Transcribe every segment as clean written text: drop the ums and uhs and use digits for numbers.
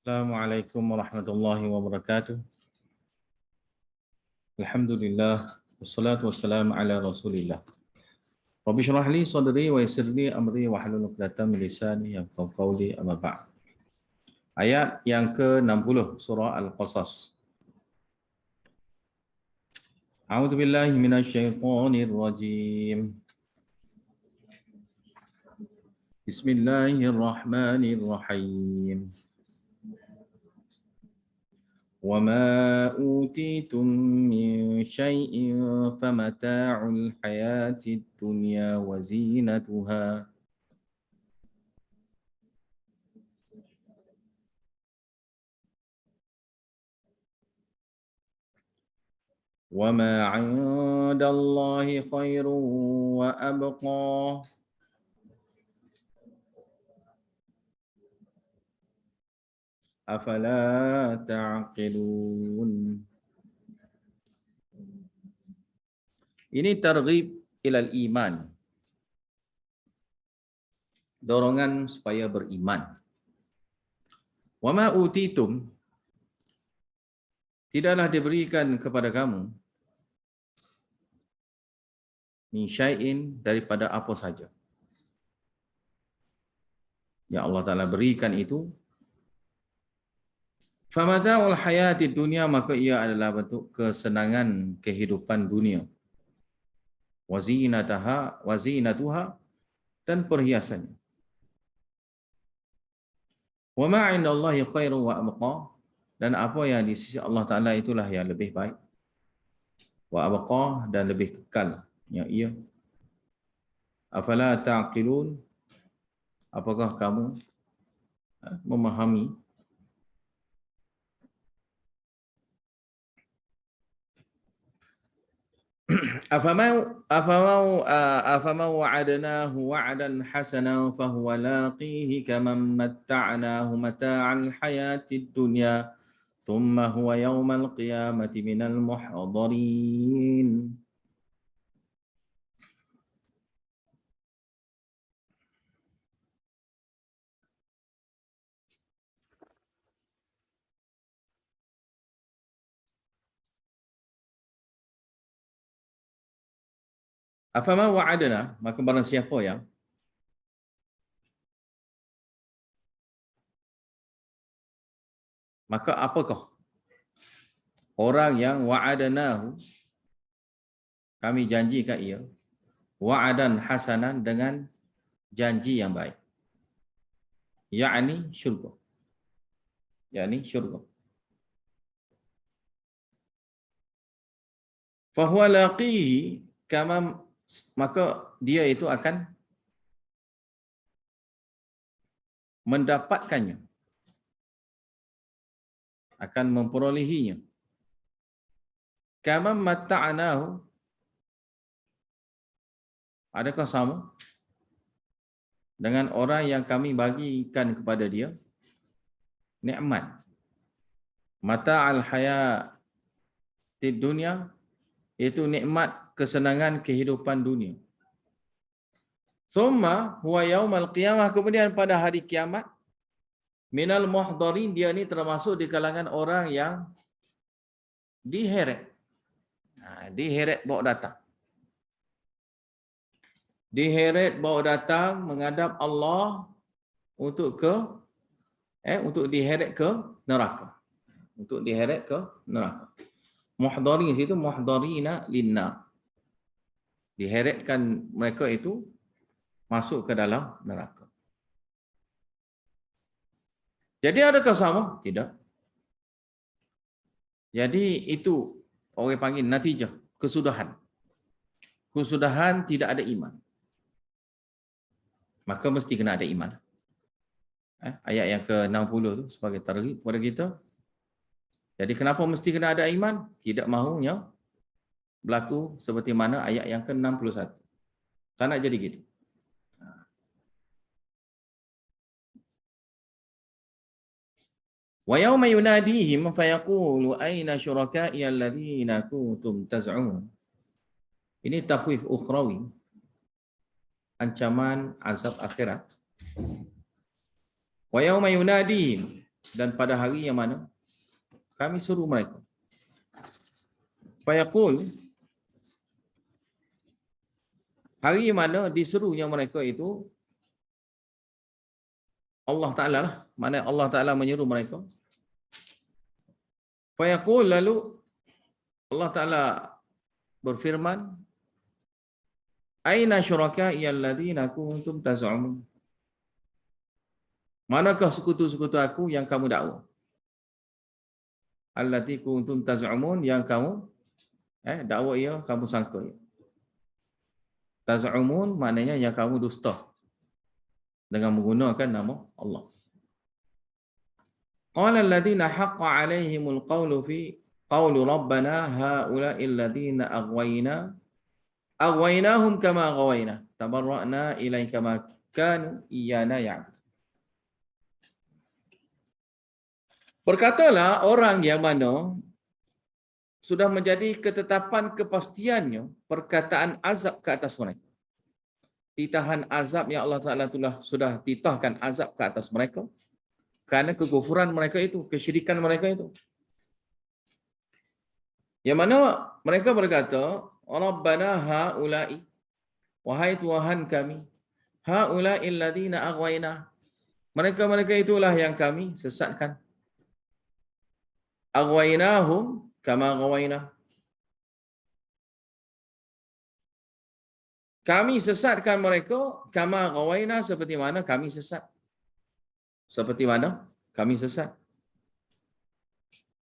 Assalamualaikum warahmatullahi wabarakatuh. Alhamdulillah wassalatu wassalamu ala Rasulillah. Rabbi shrah li sadri wa yassir li amri wa hlul 'uqdatam min lisani yafqahu qawli amma ba'd. Ayat yang ke-60 surah Al-Qasas. A'udzu billahi minasyaitonir rajim. Bismillahirrahmanirrahim. وَمَا أُوتِيتُم مِّن شَيْءٍ فَمَتَاعُ الْحَيَاةِ الدُّنْيَا وَزِينَتُهَا وَمَا عِندَ اللَّهِ خَيْرٌ وَأَبْقَى أَفَلَا تَعْقِلُونَ. Ini targhib ilal iman. Dorongan supaya beriman. Wa ma utitum, tidaklah diberikan kepada kamu min syai'in, daripada apa saja. Ya Allah Ta'ala berikan itu. Famata'ul hayati dunia, maka ia adalah bentuk kesenangan kehidupan dunia. Wazinatuha, dan perhiasannya. Wa ma 'indallahi khairun wa abqa, dan apa yang di sisi Allah Ta'ala itulah yang lebih baik. Wa abqa, dan lebih kekal. Ya ia. Afala ta'qilun, apakah kamu memahami? Afaman wa'adnahu wa'dan hasanan fahuwa laqihi kaman matta'nahu mata'al hayatid dunya thumma huwa yawmal qiyamati minal muhdharin. Afaman wa'adna, maka barang siapa yang maka apakah orang yang wa'adnahu, kami janjikan ia, wa'adan hasanan, dengan janji yang baik, yakni syurga. Fahuwa laqihi kama, maka dia itu akan mendapatkannya, akan memperolehinya. Kama matta'nahu, adakah sama dengan orang yang kami bagikan kepada dia nikmat mata'al hayatid dunya, itu nikmat kesenangan kehidupan dunia. Summa huwa yaumal qiyamah, kemudian pada hari kiamat, minal muhdharin, dia ni termasuk di kalangan orang yang diheret. Diheret bawa datang. Diheret bawa datang menghadap Allah untuk diheret ke neraka. Untuk diheret ke neraka. Muhdharin situ muhdharina linnar. Diheretkan mereka itu masuk ke dalam neraka. Jadi adakah sama? Tidak. Jadi itu orang panggil natijah, kesudahan. Kesudahan tidak ada iman. Maka mesti kena ada iman. Ayat yang ke-60 tu sebagai targhib kepada kita. Jadi kenapa mesti kena ada iman? Tidak mahunya berlaku seperti mana ayat yang ke-61. Tak nak jadi gitu. Wa yawma yunadihim fayaqulu aina syuraka'i alladhina kuntum taz'un. Ini takhwif ukhrawi, ancaman azab akhirat. Wa yawma yunadihim, dan pada hari yang mana kami suruh mereka. Fayaqul, hari yang mana diserunya mereka itu Allah Ta'ala lah. Mana Allah Ta'ala menyuruh mereka. Fayaqul, lalu Allah Ta'ala berfirman, Aina syuraka'i alladhina kuntum taz'umun. Manakah sekutu-sekutu aku yang kamu dakwa? Allati kuntum taz'umun, yang kamu dakwa ia, kamu sangka ia. Taz'umun maknanya yang kamu dusta dengan menggunakan nama Allah. Qala alladhina haqqa 'alaihimul qawlu fi qawlu rabbana haula'i alladhina aghwaynahum kama ghawayna tabarra'na ilaika ma kanu iyyana ya'budun. Berkatalah orang yang mana sudah menjadi ketetapan kepastiannya perkataan azab ke atas mereka. Titahan azab yang Allah Ta'ala sudah titahkan azab ke atas mereka kerana kekufuran mereka itu, kesyirikan mereka itu. Yang mana mereka berkata, Rabbana ha'ula'i, wahai Tuhan kami, ha'ula'i alladhina aghwayna. Mereka itulah yang kami sesatkan. Aghwaynahum kama ghawayna. Kami sesatkan mereka kama ghawayna, seperti mana kami sesat. Seperti mana kami sesat.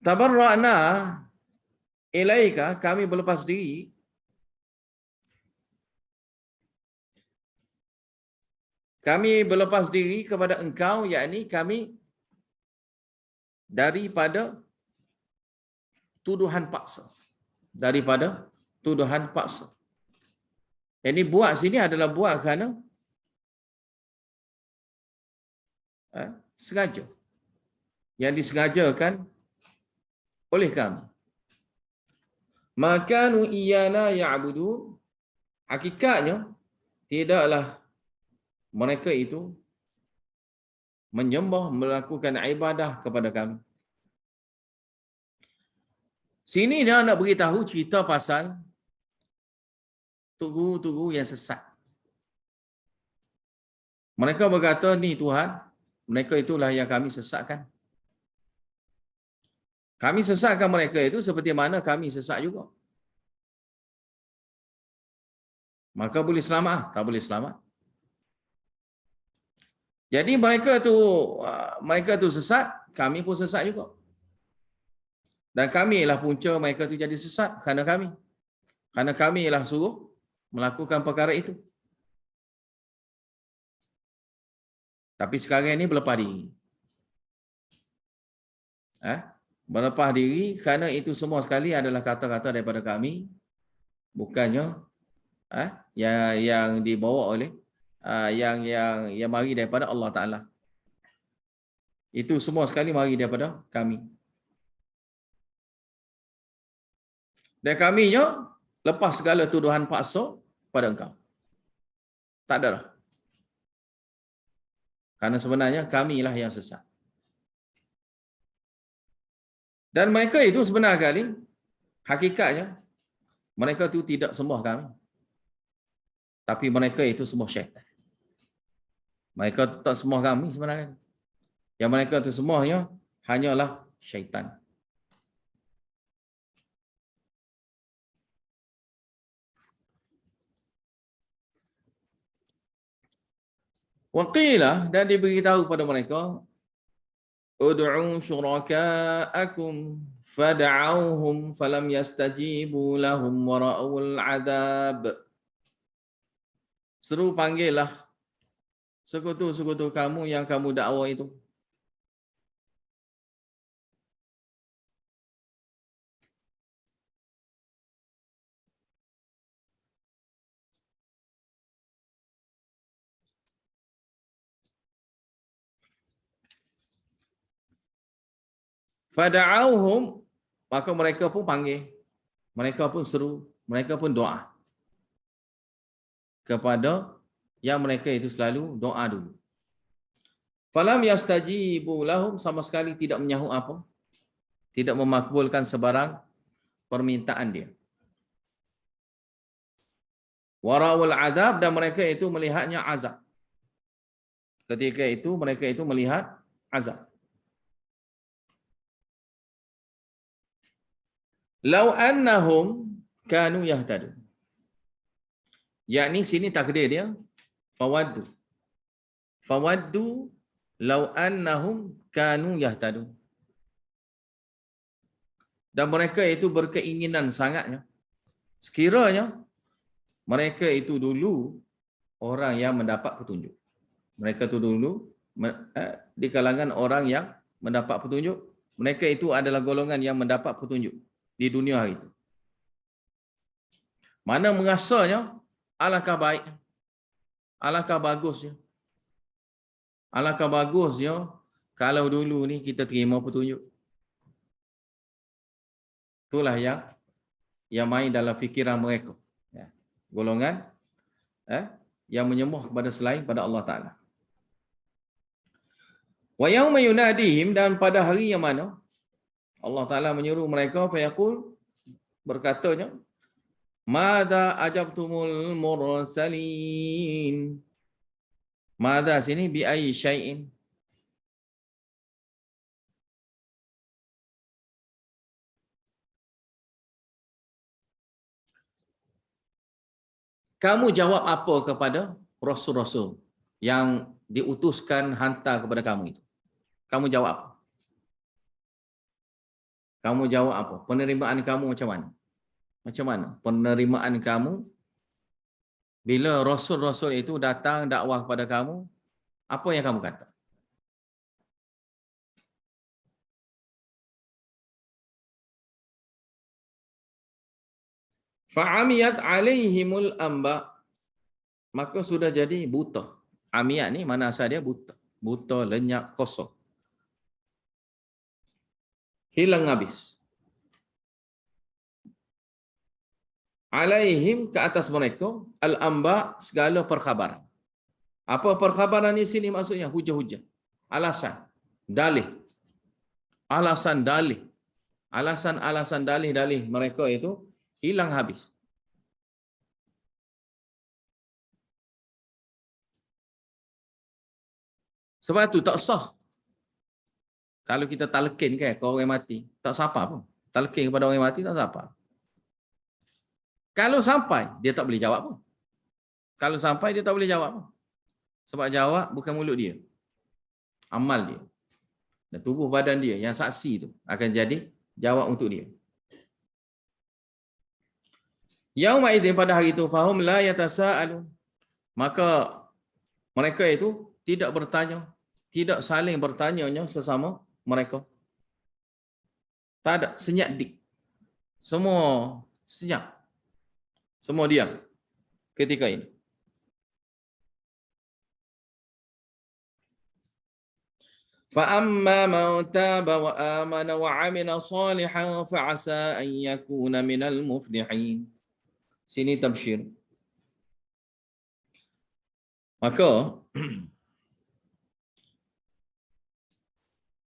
Tabarra'na ilaika, kami berlepas diri kepada engkau, yakni kami daripada tuduhan paksa. Daripada tuduhan paksa. Ini buat sini adalah buat kerana sengaja. Yang disengajakan oleh kami. Makanu iyana ya'budu, hakikatnya tidaklah mereka itu menyembah, melakukan ibadah kepada kami. Sini dia nak beritahu cerita pasal tugu-tugu yang sesat. Mereka berkata, ni Tuhan, mereka itulah yang kami sesatkan. Kami sesatkan mereka itu seperti mana kami sesat juga. Maka boleh selamat? Tak boleh selamat. Jadi mereka tu sesat, kami pun sesat juga. Dan kami ialah punca mereka tu jadi sesat kerana kami. Kerana kami ialah suruh melakukan perkara itu. Tapi sekarang ini berlepas diri. Berlepas diri kerana itu semua sekali adalah kata-kata daripada kami. Bukannya yang dibawa oleh yang mari daripada Allah Ta'ala. Itu semua sekali mari daripada kami. Dan kaminya lepas segala tuduhan paksa pada engkau. Tak ada lah. Karena sebenarnya kamilah yang sesat. Dan mereka itu sebenar kali, hakikatnya, mereka itu tidak sembah kami. Tapi mereka itu sembah syaitan. Mereka tak sembah kami sebenarnya. Yang mereka itu sembahnya hanyalah syaitan. Waqilah, dan diberitahu pada mereka, Ud'u syuraka'akum fada'auhum falam yastajibu lahum wara'ul adab. Seru panggillah sekutu-sekutu kamu yang kamu dakwa itu. Fada'auhum, maka mereka pun panggil, mereka pun seru, mereka pun doa kepada yang mereka itu selalu doa dulu. Falam yastajibu lahum, sama sekali tidak menyahut apa? Tidak memakbulkan sebarang permintaan dia. Warawul azab, dan mereka itu melihatnya azab. Ketika itu mereka itu melihat azab. Lau annahum kanu yahtadun. Yakni sini takdir dia fawaddu. Fawaddu lau annahum kanu yahtadun. Dan mereka itu berkeinginan sangatnya, sekiranya mereka itu dulu orang yang mendapat petunjuk. Mereka itu dulu di kalangan orang yang mendapat petunjuk. Mereka itu adalah golongan yang mendapat petunjuk di dunia hari itu. Mana merasanya alangkah baik, alangkah bagusnya. Alangkah bagusnya kalau dulu ni kita terima petunjuk. Itulah yang main dalam fikiran mereka. Ya. Golongan yang menyembah kepada selain pada Allah Ta'ala. Wa yauma yunadihim, dan pada hari yang mana Allah Ta'ala menyuruh mereka, fayaqul, berkatanya, Mada ajabtumul mursalin. Mada sini bi ayyi syai'in. Kamu jawab apa kepada rasul-rasul yang diutuskan hantar kepada kamu itu? Kamu jawab apa? Kamu jawab apa? Penerimaan kamu macam mana? Macam mana penerimaan kamu bila rasul-rasul itu datang dakwah kepada kamu? Apa yang kamu kata? Fa'amiyat alaihimul amba, maka sudah jadi buta. Amiyat ni mana asal dia? Buta. Buta, lenyap, kosong. Hilang habis. Alaihim, ke atas mereka, al-amba, segala perkhabaran. Apa perkhabaran di sini maksudnya? Hujah-hujah. Alasan. Dalih. Alasan dalih. Alasan-alasan dalih-dalih mereka itu hilang habis. Sebab tu tak sah. Kalau kita talqin ke orang mati, tak sapa pun. Talqin kepada orang mati tak sapa. Kalau sampai, dia tak boleh jawab pun. Kalau sampai, dia tak boleh jawab pun. Sebab jawab bukan mulut dia. Amal dia. Dan tubuh badan dia yang saksi tu akan jadi jawab untuk dia. Yauma idzin, pada hari itu, fahum la yatasaalun. Maka mereka itu tidak bertanya, tidak saling bertanya sesama mereka. Tak ada, senyap dik. Semua senyap. Semua diam ketika ini. فَأَمَّا مَنْ تَابَ وَآمَنَ وَعَمِلَ صَالِحًا فَعَسَى أَنْ يَكُونَ مِنَ الْمُفْلِحِينَ. Sini tabsyir. Maka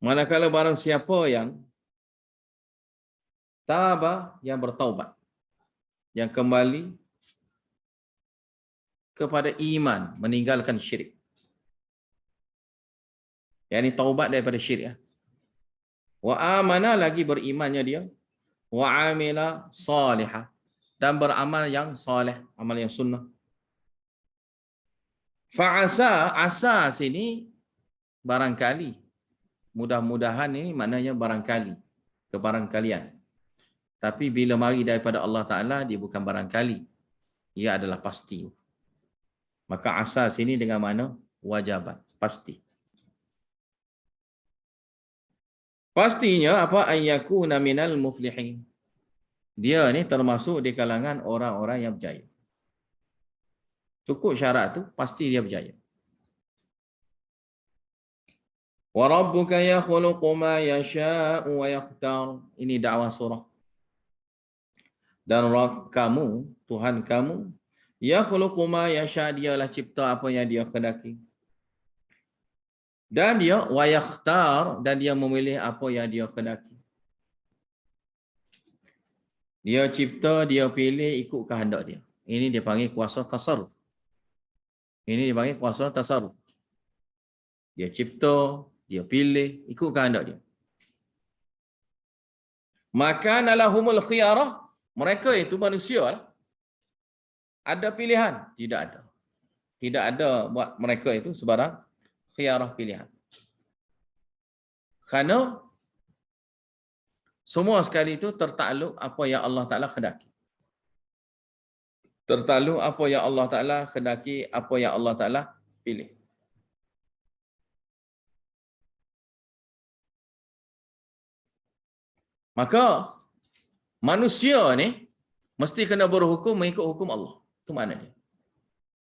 manakala barang siapa yang taba, yang bertaubat, yang kembali kepada iman, meninggalkan syirik. Yang ini taubat daripada syirik. Wa amana, lagi berimannya dia. Wa amila salihah, dan beramal yang salih, amal yang sunnah. Fa'asa, asa sini barangkali. Mudah-mudahan ini maknanya barangkali, kebarangkalian. Tapi bila mari daripada Allah Ta'ala, dia bukan barangkali. Ia adalah pasti. Maka asa sini dengan mana? Wajabat, pasti. Pastinya apa? Ayyakuna minal muflihin. Dia ni termasuk di kalangan orang-orang yang berjaya. Cukup syarat tu, pasti dia berjaya. Wa rabbuka yakhluqu ma yasha'u wa yaqtar. Ini dakwah surah. Dan Rabb kamu, Tuhan kamu, yakhluqu ma yasha', dialah cipta apa yang dia kehendaki. Dan dia wa yakhtar, dan dia memilih apa yang dia kehendaki. Dia cipta, dia pilih ikut kehendak dia. Ini dia panggil kuasa tasarruf. Ini dia panggil kuasa tasarruf. Dia cipta, dia pilih ikut kehendak dia. Maka nalahumul khiyarah, mereka itu manusia lah. Ada pilihan? Tidak ada. Tidak ada buat mereka itu sebarang khiyarah pilihan. Kerana semua sekali itu tertakluk apa yang Allah Ta'ala kehendaki. Tertakluk apa yang Allah Ta'ala kehendaki, apa yang Allah Ta'ala pilih. Maka manusia ni mesti kena berhukum mengikut hukum Allah. Itu makna dia.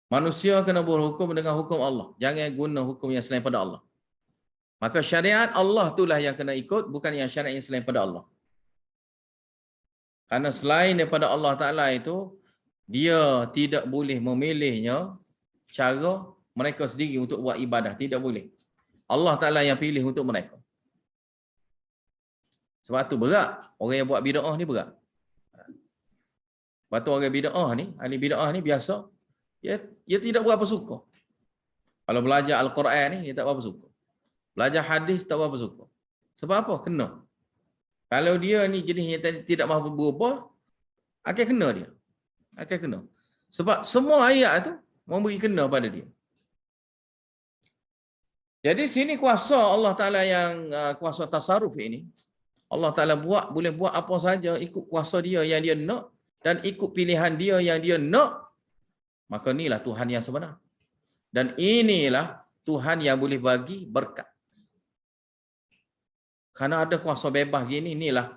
Manusia kena berhukum dengan hukum Allah. Jangan guna hukum yang selain pada Allah. Maka syariat Allah itulah yang kena ikut, bukan yang syariat yang selain pada Allah. Karena selain daripada Allah Ta'ala itu, dia tidak boleh memilihnya cara mereka sendiri untuk buat ibadah. Tidak boleh. Allah Ta'ala yang pilih untuk mereka. Sebab tu berat. Orang yang buat bid'ah ni berat. Sebab tu orang bid'ah ni, ahli bid'ah ni biasa, dia tidak berapa suka. Kalau belajar Al-Quran ni, dia tak berapa suka. Belajar hadis tak berapa suka. Sebab apa? Kena. Kalau dia ni jenis yang tidak mahu berubah, akan kena dia. Akan kena. Sebab semua ayat tu memberi kena pada dia. Jadi sini kuasa Allah Ta'ala yang kuasa tasarruf ini, Allah Ta'ala boleh buat apa saja ikut kuasa dia yang dia nak dan ikut pilihan dia yang dia nak. Maka inilah Tuhan yang sebenar. Dan inilah Tuhan yang boleh bagi berkat. Karena ada kuasa bebas gini, inilah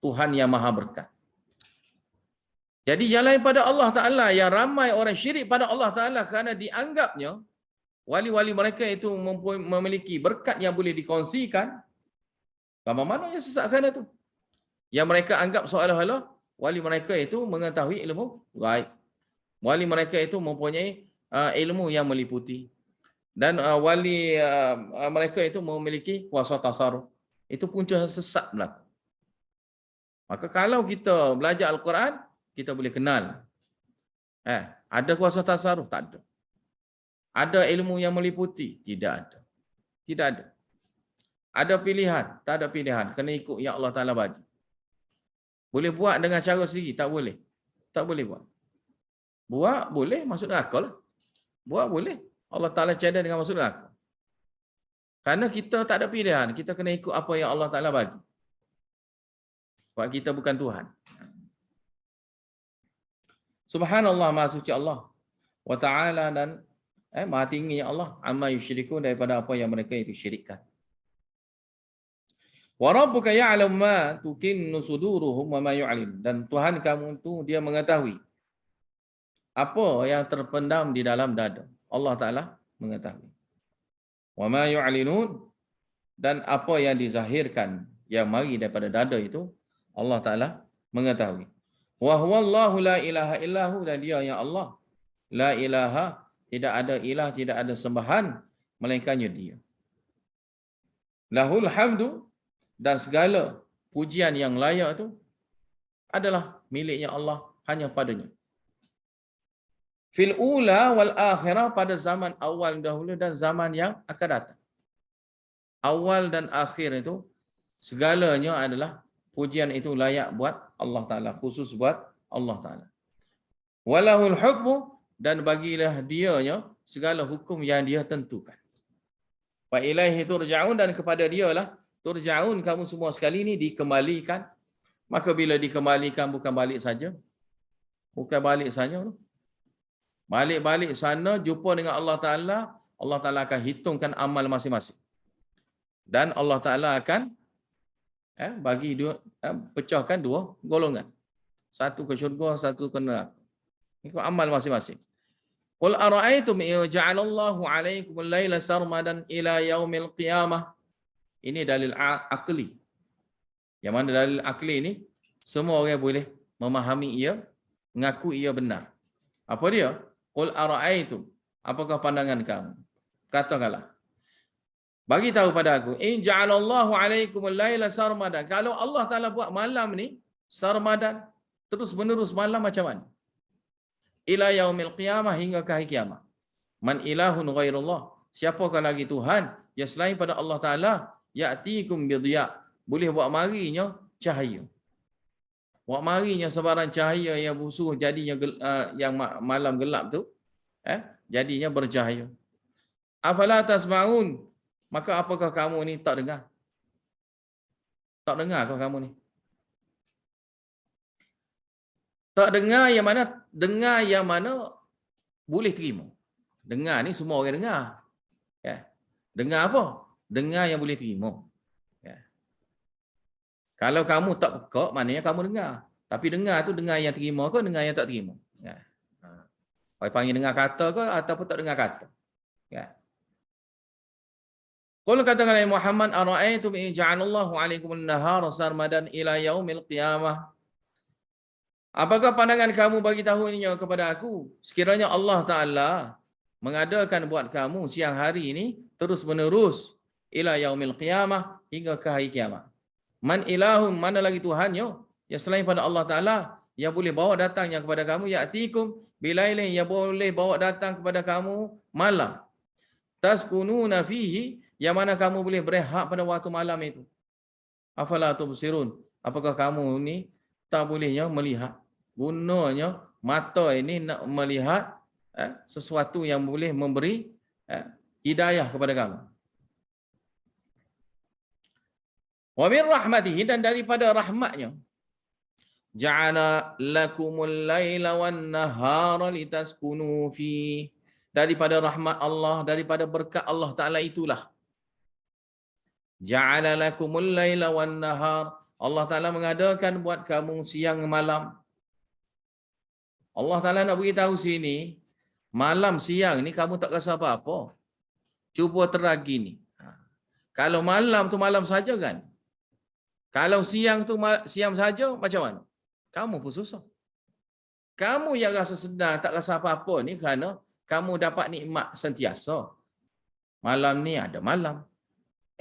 Tuhan yang maha berkat. Jadi jalan pada Allah Ta'ala yang ramai orang syirik pada Allah Ta'ala kerana dianggapnya wali-wali mereka itu memiliki berkat yang boleh dikongsikan. Bagaimana mana yang sesat kerana itu? Yang mereka anggap seolah-olah wali mereka itu mengetahui ilmu gaib. Wali mereka itu mempunyai ilmu yang meliputi. Dan wali mereka itu memiliki kuasa tasarruf. Itu punca sesat berlaku. Maka kalau kita belajar Al-Quran, kita boleh kenal. Ada kuasa tasarruf? Tak ada. Ada ilmu yang meliputi? Tidak ada. Tidak ada. Ada pilihan? Tak ada pilihan. Kena ikut yang Allah Ta'ala bagi. Boleh buat dengan cara sendiri? Tak boleh. Tak boleh buat. Buat boleh, masuk akal. Buat boleh. Allah Ta'ala cadar dengan masuk akal. Kerana kita tak ada pilihan. Kita kena ikut apa yang Allah Ta'ala bagi. Sebab kita bukan Tuhan. Subhanallah, maha suci Allah. Wa ta'ala, dan maha tinggi Allah. Amma yusyrikun, daripada apa yang mereka itu syirikkan. Wa rabbuka ya'lam ma tukinnu suduruhum wa ma yu'lin. Dan Tuhan kamu itu dia mengetahui apa yang terpendam di dalam dada. Allah Ta'ala mengetahui. Wa ma yu'linun, dan apa yang dizahirkan yang mari daripada dada itu Allah Ta'ala mengetahui. Wa huwallahu la ilaha illahu, dan dia yang Allah la ilaha, tidak ada ilah, tidak ada sembahan melainkannya dia. Lahul hamdu, dan segala pujian yang layak itu adalah miliknya Allah, hanya padanya. Fil ula wal akhirah, pada zaman awal dahulu dan zaman yang akan datang. Awal dan akhir itu segalanya adalah pujian itu layak buat Allah Ta'ala, khusus buat Allah Ta'ala. Walahul hukmu, dan bagilah dianya segala hukum yang dia tentukan. Wa ilaihi turja'un, dan kepada dialah turja'un, kamu semua sekali ini dikembalikan. Maka bila dikembalikan, bukan balik saja. Bukan balik saja. Balik-balik sana, jumpa dengan Allah Ta'ala. Allah Ta'ala akan hitungkan amal masing-masing. Dan Allah Ta'ala akan bagi pecahkan dua golongan. Satu ke syurga, satu ke neraka. Ikut amal masing-masing. Qul ara'aytum in ja'alallahu 'alaikumul laila sarmadan ila yaumil qiyamah. Ini dalil akli. Yang mana dalil akli ini semua orang boleh memahami ia, mengaku ia benar. Apa dia? Qul ara'aytum, apakah pandangan kamu? Katakanlah, Bagi tahu pada aku, in ja'alallahu 'alaikumul laila sarmadan. Kalau Allah Taala buat malam ni sarmadan, terus menerus malam macam mana? Ila yaumil qiyamah, hingga ke hari kiamat. Man ilahun ghairullah. Siapakah lagi Tuhan yang selain pada Allah Taala? Ya'tikum bidhiya. Boleh buat marinya cahaya. Buat marinya sebarang cahaya yang busuh jadinya yang malam gelap tu, jadinya bercahaya. Afala tasma'un? Maka apakah kamu ni tak dengar? Tak dengar kau kamu ni? Tak dengar yang mana? Dengar yang mana boleh terima. Dengar ni semua orang dengar. Ya. Dengar apa? Dengar yang boleh terima. Ya. Kalau kamu tak pekak, maknanya kamu dengar. Tapi dengar tu dengar yang terima ke dengar yang tak terima? Ya. Orang panggil dengar kata ke ataupun tak dengar kata? Ya. Qul katakan oleh Muhammad, ara'aytum in ja'alallahu 'alaikumun nahara sarmadan ila yaumil qiyamah. Apakah pandangan kamu bagi tahunya kepada aku? Sekiranya Allah Ta'ala mengadakan buat kamu siang hari ini terus menerus ila yaumil qiyamah, hingga ke hari kiamat. Man ilahum, mana lagi Tuhannya yang selain pada Allah Ta'ala yang boleh bawa datangnya kepada kamu, ya'tikum bilailin, yang boleh bawa datang kepada kamu malam. Taskununa fihi, yang mana kamu boleh berehat pada waktu malam itu. Afala tubsirun, apakah kamu ni tak bolehnya melihat? Gunanya mata ini nak melihat sesuatu yang boleh memberi hidayah kepada kamu. Wa min rahmatihi, dan daripada rahmatnya, ja'ala lakumul laila wan nahara litaskunu fi. Daripada rahmat Allah, daripada berkat Allah Ta'ala itulah, ja'ala lakumul laila wan nahar, Allah Ta'ala mengadakan buat kamu siang malam. Allah Ta'ala nak beritahu sini, malam siang ni kamu tak rasa apa-apa. Cuba teragi ni. Kalau malam tu malam saja kan? Kalau siang tu siang saja, macam mana? Kamu pun susah. Kamu yang rasa sedang, tak rasa apa-apa ni kerana kamu dapat nikmat sentiasa. Malam ni ada malam.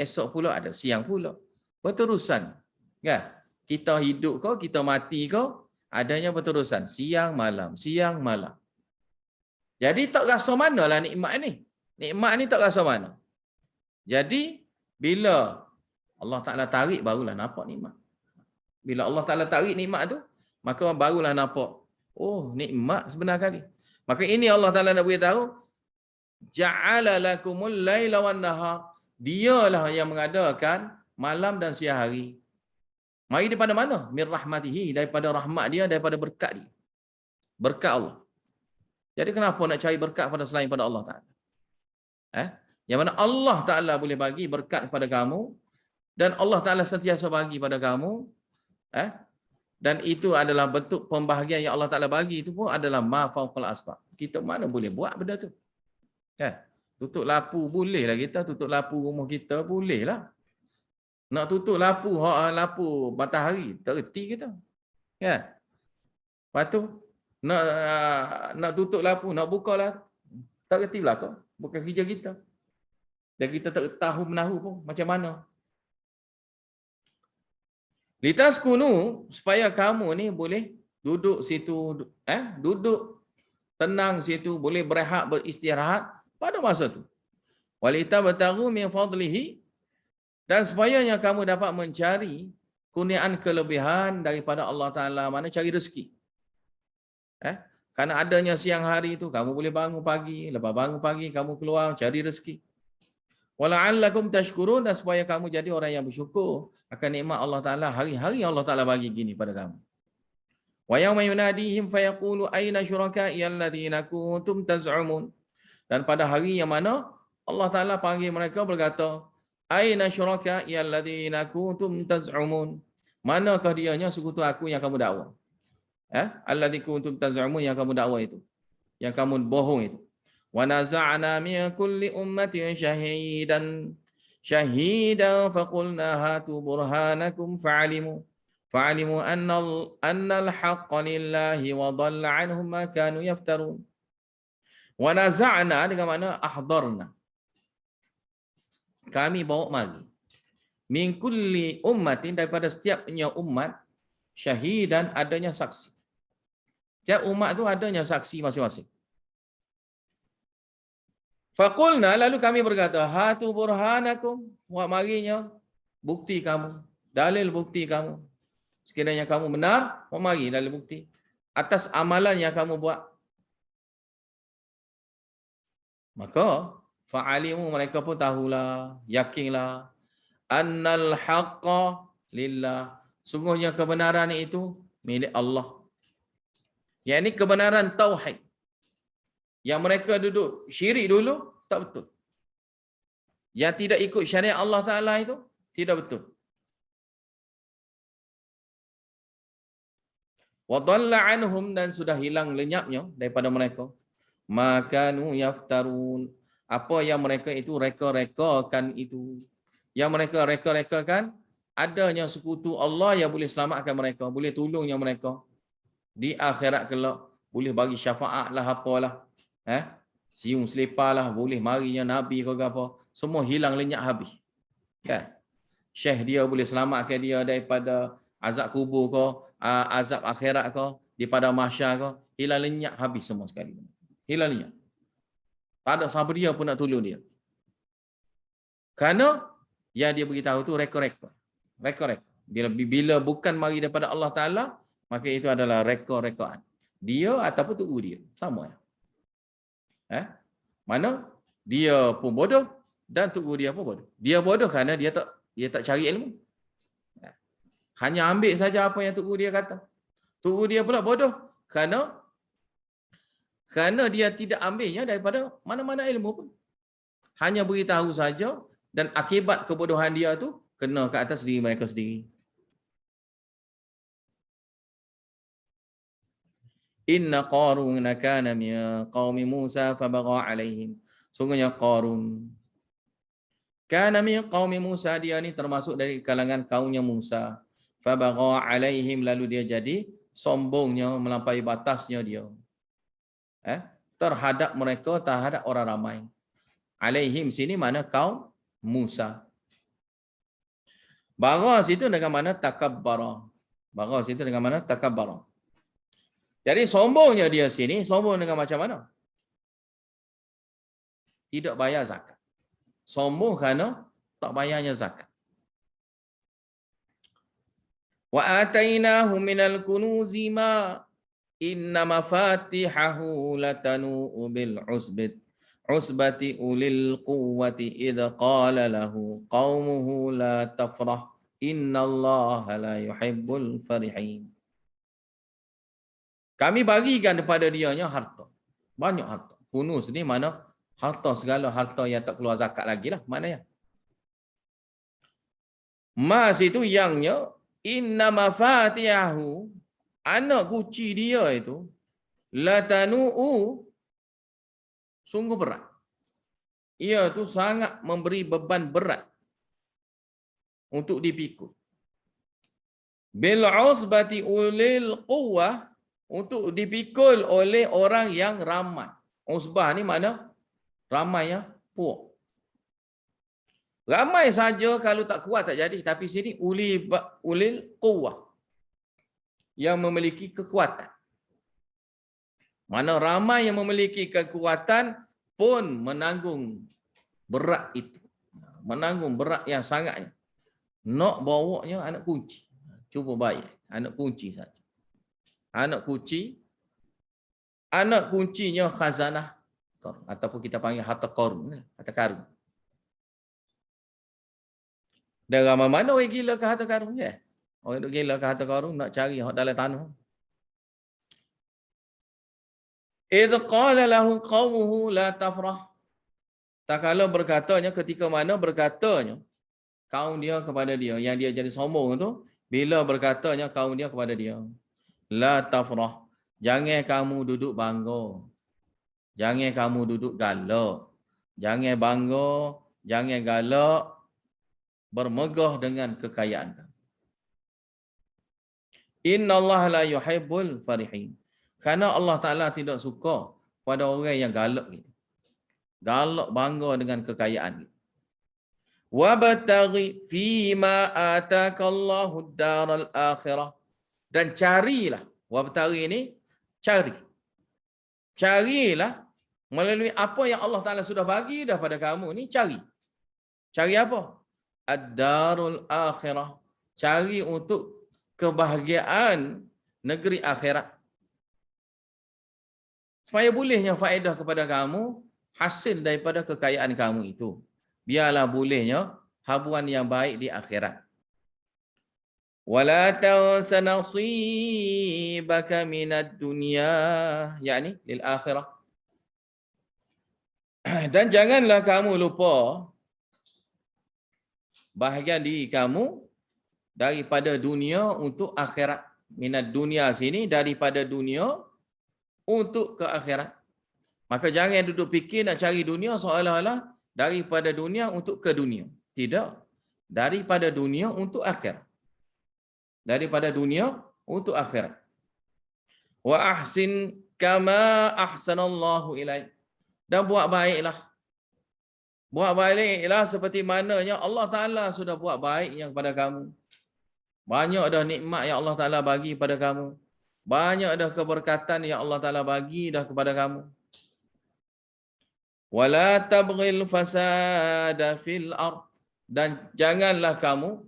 Esok pula ada siang pula. Berterusan. Kan? Kita hidup kau, kita mati kau, adanya berterusan. Siang, malam. Siang, malam. Jadi tak rasa manalah nikmat ni. Nikmat ni tak rasa mana. Jadi, bila Allah Ta'ala tarik, barulah nampak nikmat. Bila Allah Ta'ala tarik nikmat tu, maka barulah nampak, oh, nikmat sebenar kali. Maka ini Allah Ta'ala nak beritahu, ja'ala lakumul laila wan nahar. Dialah yang mengadakan malam dan siang hari. Mari daripada mana? Mir rahmatihi, daripada rahmat dia, daripada berkat dia. Berkat Allah. Jadi kenapa nak cari berkat pada selain pada Allah Ta'ala? Yang mana Allah Ta'ala boleh bagi berkat kepada kamu, dan Allah Ta'ala sentiasa bagi pada kamu, dan itu adalah bentuk pembahagian yang Allah Ta'ala bagi, itu pun adalah ma fauqal asbab. Kita mana boleh buat benda tu? Tutup lapu bolehlah kita, tutup lapu rumah kita bolehlah. Nak tutup lapu matahari, tak reti kita. Lepas tu nak tutup lapu, nak buka lah, tak reti belakang. Bukan kerja kita. Dan kita tak tahu menahu pun macam mana. Litaskunu, supaya kamu ni boleh duduk situ, duduk tenang situ, boleh berehat, beristirahat pada masa tu. Walitabtaghu min fadlihi, dan supayanya kamu dapat mencari kurniaan kelebihan daripada Allah Ta'ala, mana cari rezeki. Karena adanya siang hari itu, kamu boleh bangun pagi, lepas bangun pagi kamu keluar cari rezeki. Wala'allakum tashkurun, dan supaya kamu jadi orang yang bersyukur akan nikmat Allah Ta'ala, hari-hari Allah Ta'ala bagi gini pada kamu. Wa yawma yunadihim fayaqulu aina syuraka'i alladhina kuntum taz'umun. Dan pada hari yang mana Allah Ta'ala panggil mereka berkata, aina syuraka'i alladhina kuntum taz'umun. Manakah dianya sekutu aku yang kamu dakwa? Alladhi kuntum taz'umun, yang kamu dakwa itu, yang kamu bohong itu. Wa naza'na min kulli ummatin shahidan faqulna hatu burhanakum fa'alimu anna al-haqqa lillahi wa dhalla 'anhum ma kanu yaftarun. Wa naza'na dengan makna ahdarna. kami bawa mari min kulli ummatin, daripada setiapnya umat, syahidan, adanya saksi. Setiap umat tu adanya saksi masing-masing. Faqulna, lalu kami berkata, hatu burhanakum, wa marinya bukti kamu, dalil bukti kamu. Sekiranya kamu benar, wa mari dalil bukti atas amalan yang kamu buat. Maka fa'alimu, mereka pun tahulah, yakinlah, annal haqqa lillah, sungguhnya kebenaran itu milik Allah. Yang ini kebenaran tauhid. Yang mereka duduk syirik dulu, tak betul. Yang tidak ikut syariat Allah Ta'ala itu, tidak betul. Wa dhalla anhum, dan sudah hilang lenyapnya daripada mereka. Makanu yaftarun, apa yang mereka itu reka-rekakan itu. Yang mereka reka-rekakan, adanya sekutu Allah yang boleh selamatkan mereka, boleh tolongnya mereka. Di akhirat kelak, boleh bagi syafaat lah, apalah. Siung selipar lah, boleh marinya Nabi ke apa. Semua hilang lenyap habis. Kan? Syekh dia boleh selamatkan dia daripada azab kubur ke, azab akhirat ke, di pada mahsyar ke, hilang lenyap habis semua sekali. Hilang lenyap. Tak ada siapa dia pun nak tolong dia. Kerana yang dia beritahu tu rekor-rekor. Rekor-rekor. Bila bukan mari daripada Allah Ta'ala, maka itu adalah rekor-rekoran. Dia ataupun tugu dia. Sama. Mana dia pun bodoh dan tugu dia pun bodoh. Dia bodoh kerana dia tak cari ilmu. Hanya ambil saja apa yang tugu dia kata. Tugu dia pula bodoh kerana dia tidak ambilnya daripada mana-mana ilmu pun. Hanya beritahu saja, dan akibat kebodohan dia tu kena ke atas diri mereka sendiri. Inna Qarun kana min qaumi Musa fabagha alaihim. Sungguhnya Qarun kana min qaumi Musa, dia ni termasuk dari kalangan kaumnya Musa. Fabagha alaihim, lalu dia jadi sombongnya, melampaui batasnya dia. Terhadap mereka, terhadap orang ramai. Alaihim sini mana kaum Musa. Bagha situ dengan mana takabbara. Bagha situ dengan mana takabbara. Jadi sombongnya dia sini, sombong dengan macam mana? Tidak bayar zakat. Sombong kerana tak bayarnya zakat. Wa atainahu minal kunuzi ma inna mafatihahu latanu bil usbati ulil quwwati idh qala lahu qaumuhu la tafrah innallaha la yuhibbul farihin. Kami bagikan kepada dianya harta. Banyak harta. Kunuz ni mana? Harta, segala harta yang tak keluar zakat lagi lah. Mana ya? Mas itu yangnya, inna mafatihahu, anak kunci dia itu, latanu'u, sungguh berat. Ia tu sangat memberi beban berat untuk dipikul. Bil usbati ulil quwwah, untuk dipikul oleh orang yang ramai. Usbah ni mana? Ramai ya, puak. Ramai saja kalau tak kuat tak jadi. Tapi sini ulil quwwah, yang memiliki kekuatan. Mana ramai yang memiliki kekuatan pun menanggung berat itu. Menanggung berat yang sangatnya. Nak bawanya anak kunci. Cuba bayar. Anak kunci saja. Anak kuncinya khazanah, ataupun kita panggil harta karun, harta karun. Dan ramai mana orang gila ke harta karun je? Orang duk gila ke harta karun nak cari dalam tanah. Idh qala lahu qaumuhu la tafrah. Tak kala berkatanya, ketika mana berkatanya kaum dia kepada dia, yang dia jadi sombong tu, bila berkatanya kaum dia kepada dia, la tafrah, jangan kamu duduk bangga. Jangan kamu duduk galak. Jangan bangga, jangan galak, bermegah dengan kekayaan kamu. Innallaha la yuhibbul farihin. Kerana Allah Ta'ala tidak suka pada orang yang galak gitu. Galak bangga dengan kekayaan. Wabtaghi fima atakallahu ad-daral akhirah. Dan carilah. Wabtaghi ini cari. Carilah melalui apa yang Allah Ta'ala sudah bagi dah pada kamu ni, cari. Cari apa? Ad-darul akhirah. Cari untuk kebahagiaan negeri akhirat. Supaya bolehnya faedah kepada kamu, hasil daripada kekayaan kamu itu. Biarlah bolehnya habuan yang baik di akhirat. Wala tansa nasibaka minad dunya, yakni lil akhirah. Dan janganlah kamu lupa bahagian diri kamu daripada dunia untuk akhirat. Minat dunia sini daripada dunia untuk ke akhirat. Maka jangan duduk fikir nak cari dunia seolah-olah daripada dunia untuk ke dunia. Tidak. Daripada dunia untuk akhirat. Daripada dunia untuk akhirat. Wa ahsin kama ahsanallahu ilaik. Dan buat baiklah. Buat baiklah seperti mananya Allah Ta'ala sudah buat baiknya kepada kamu. Banyak dah nikmat yang Allah Ta'ala bagi pada kamu. Banyak dah keberkatan yang Allah Ta'ala bagi dah kepada kamu. Wala tabghil fasada fil ard. Dan janganlah kamu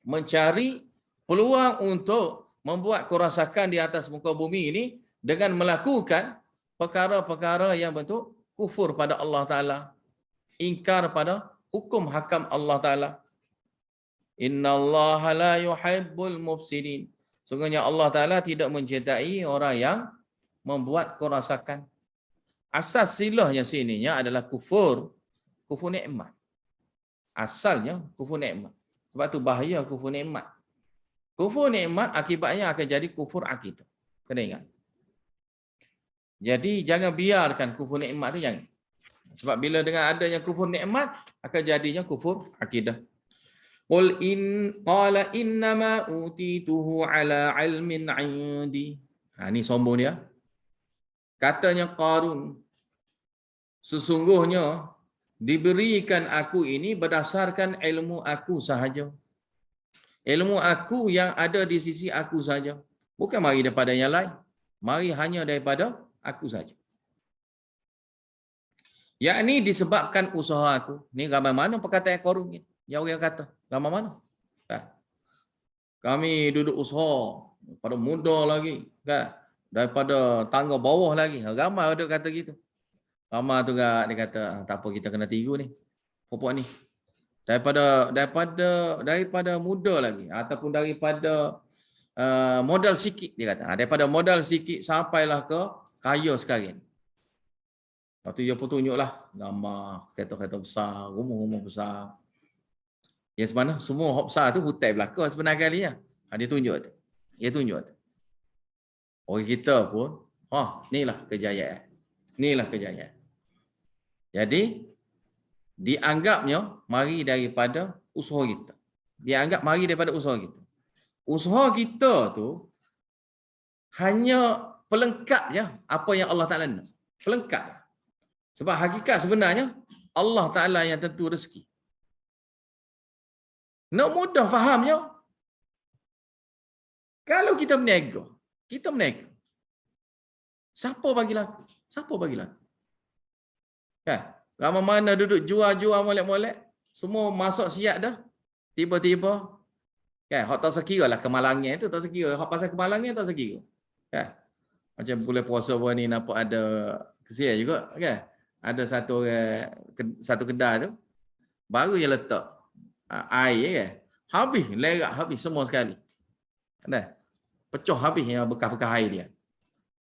mencari peluang untuk membuat kerosakan di atas muka bumi ini dengan melakukan perkara-perkara yang bentuk kufur pada Allah Ta'ala. Ingkar pada hukum hakam Allah Ta'ala. Innallaha la yuhibbul mufsidin. Sungguhnya Allah Ta'ala tidak mencintai orang yang membuat kerosakan. Asas silahnya sininya adalah kufur nikmat. Asalnya kufur nikmat. Sebab tu bahaya kufur nikmat. Kufur nikmat akibatnya akan jadi kufur akidah. Kena ingat. Jadi jangan biarkan kufur nikmat tu jangan. Sebab bila dengan adanya kufur nikmat akan jadinya kufur akidah. Qul qala innama utituhu ala ilmin 'indi. Ni sombong dia. Katanya Qarun, sesungguhnya diberikan aku ini berdasarkan ilmu aku sahaja. Ilmu aku yang ada di sisi aku saja. Bukan mari daripada yang lain. Mari hanya daripada aku saja. Yakni disebabkan usaha aku. Ni gambar mana perkataan Qarun ni? Yang orang kata. Gambar mana? Kan? Kami duduk usaha pada muda lagi. Kan? Daripada tangga bawah lagi. Ramai ada kata gitu. Ramai tu dia kata, tak apa kita kena tiru ni. Pokok ni. Daripada muda lagi. Ataupun daripada modal sikit dia kata. Daripada modal sikit sampailah ke kaya sekarang. Lepas tu dia pun tunjuklah gambar kereta-kereta besar, rumah-rumah besar. Yang mana semua hak besar tu hutai belaka sebenarnya kali ya. Dia tunjuk tu. Dia tunjuk tu. Orang kita pun, inilah kejayaan. Inilah kejayaan. Jadi, dianggapnya mari daripada usaha kita. Dianggap mari daripada usaha kita. Usaha kita tu hanya pelengkap je apa yang Allah Ta'ala nak. Pelengkap. Sebab hakikat sebenarnya Allah Ta'ala yang tentu rezeki. Nak mudah fahamnya, kalau kita berniaga, siapa bagi laku? Siapa bagi laku? Kan? Ramai mana duduk jual-jual molek-molek, semua masuk siap dah. Tiba-tiba, kan? Hak tak sekira lah kemalangan itu, tak sekira. Hak pasal kemalangan tak sekira. Kan? Macam bulan puasa pun ni nampak ada kesian juga, kan? Ada satu kedai tu, baru je letak air, kan? Habis, lerak habis semua sekali. Kan? Pecah habis yang bekas-bekas air dia.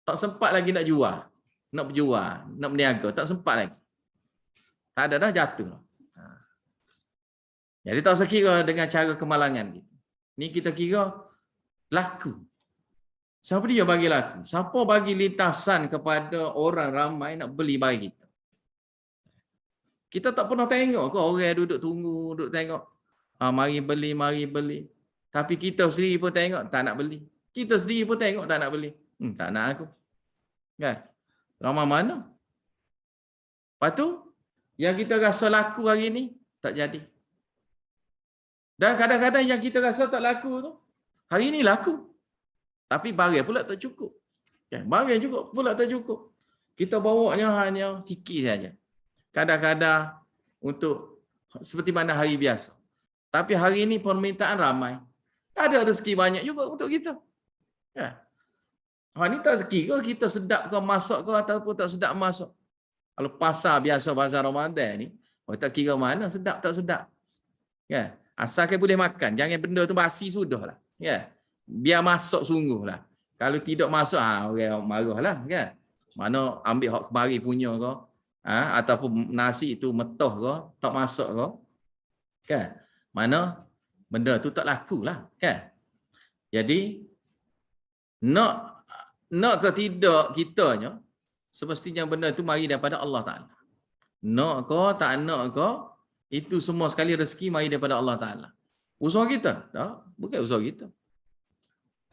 Tak sempat lagi nak jual. Nak berjual. Nak berniaga. Tak sempat lagi. Tak ada dah jatuh. Jadi tak sekira dengan cara kemalangan kita. Ni kita kira laku. Siapa dia bagi laku? Siapa bagi lintasan kepada orang ramai nak beli barang kita? Kita tak pernah tengok ke orang duduk tunggu, duduk tengok. Mari beli. Tapi kita sendiri pun tengok, tak nak beli. Kita sendiri pun tengok, tak nak beli. Tak nak aku. Kan? Ramai mana? Lepas tu, yang kita rasa laku hari ni, tak jadi. Dan kadang-kadang yang kita rasa tak laku tu, hari ni laku. Tapi barang pula tak cukup. Barang juga pula tak cukup. Kita bawanya hanya sikit saja. Kadang-kadang untuk seperti mana hari biasa. Tapi hari ini permintaan ramai. Tak ada rezeki banyak juga untuk kita. Ya. Ni tak rezeki ke kita sedap ke masak ke ataupun tak sedap masak. Kalau pasar biasa, pasar Ramadan ni, tak kira mana sedap tak sedap. Ya. Asalkan boleh makan. Jangan benda tu basi sudah lah. Ya. Biar masak sungguh lah. Kalau tidak masak, orang marah lah. Ya. Mana ambil hak kemari punya ke. Ataupun nasi itu metoh ke. Tak masak ke. Kan? Mana benda tu tak laku lah. Kan? Jadi, nak ke tidak kitanya, semestinya benda tu mari daripada Allah Ta'ala. Nak ke, tak nak ke, itu semua sekali rezeki mari daripada Allah Ta'ala. Usaha kita? Tak, bukan usaha kita.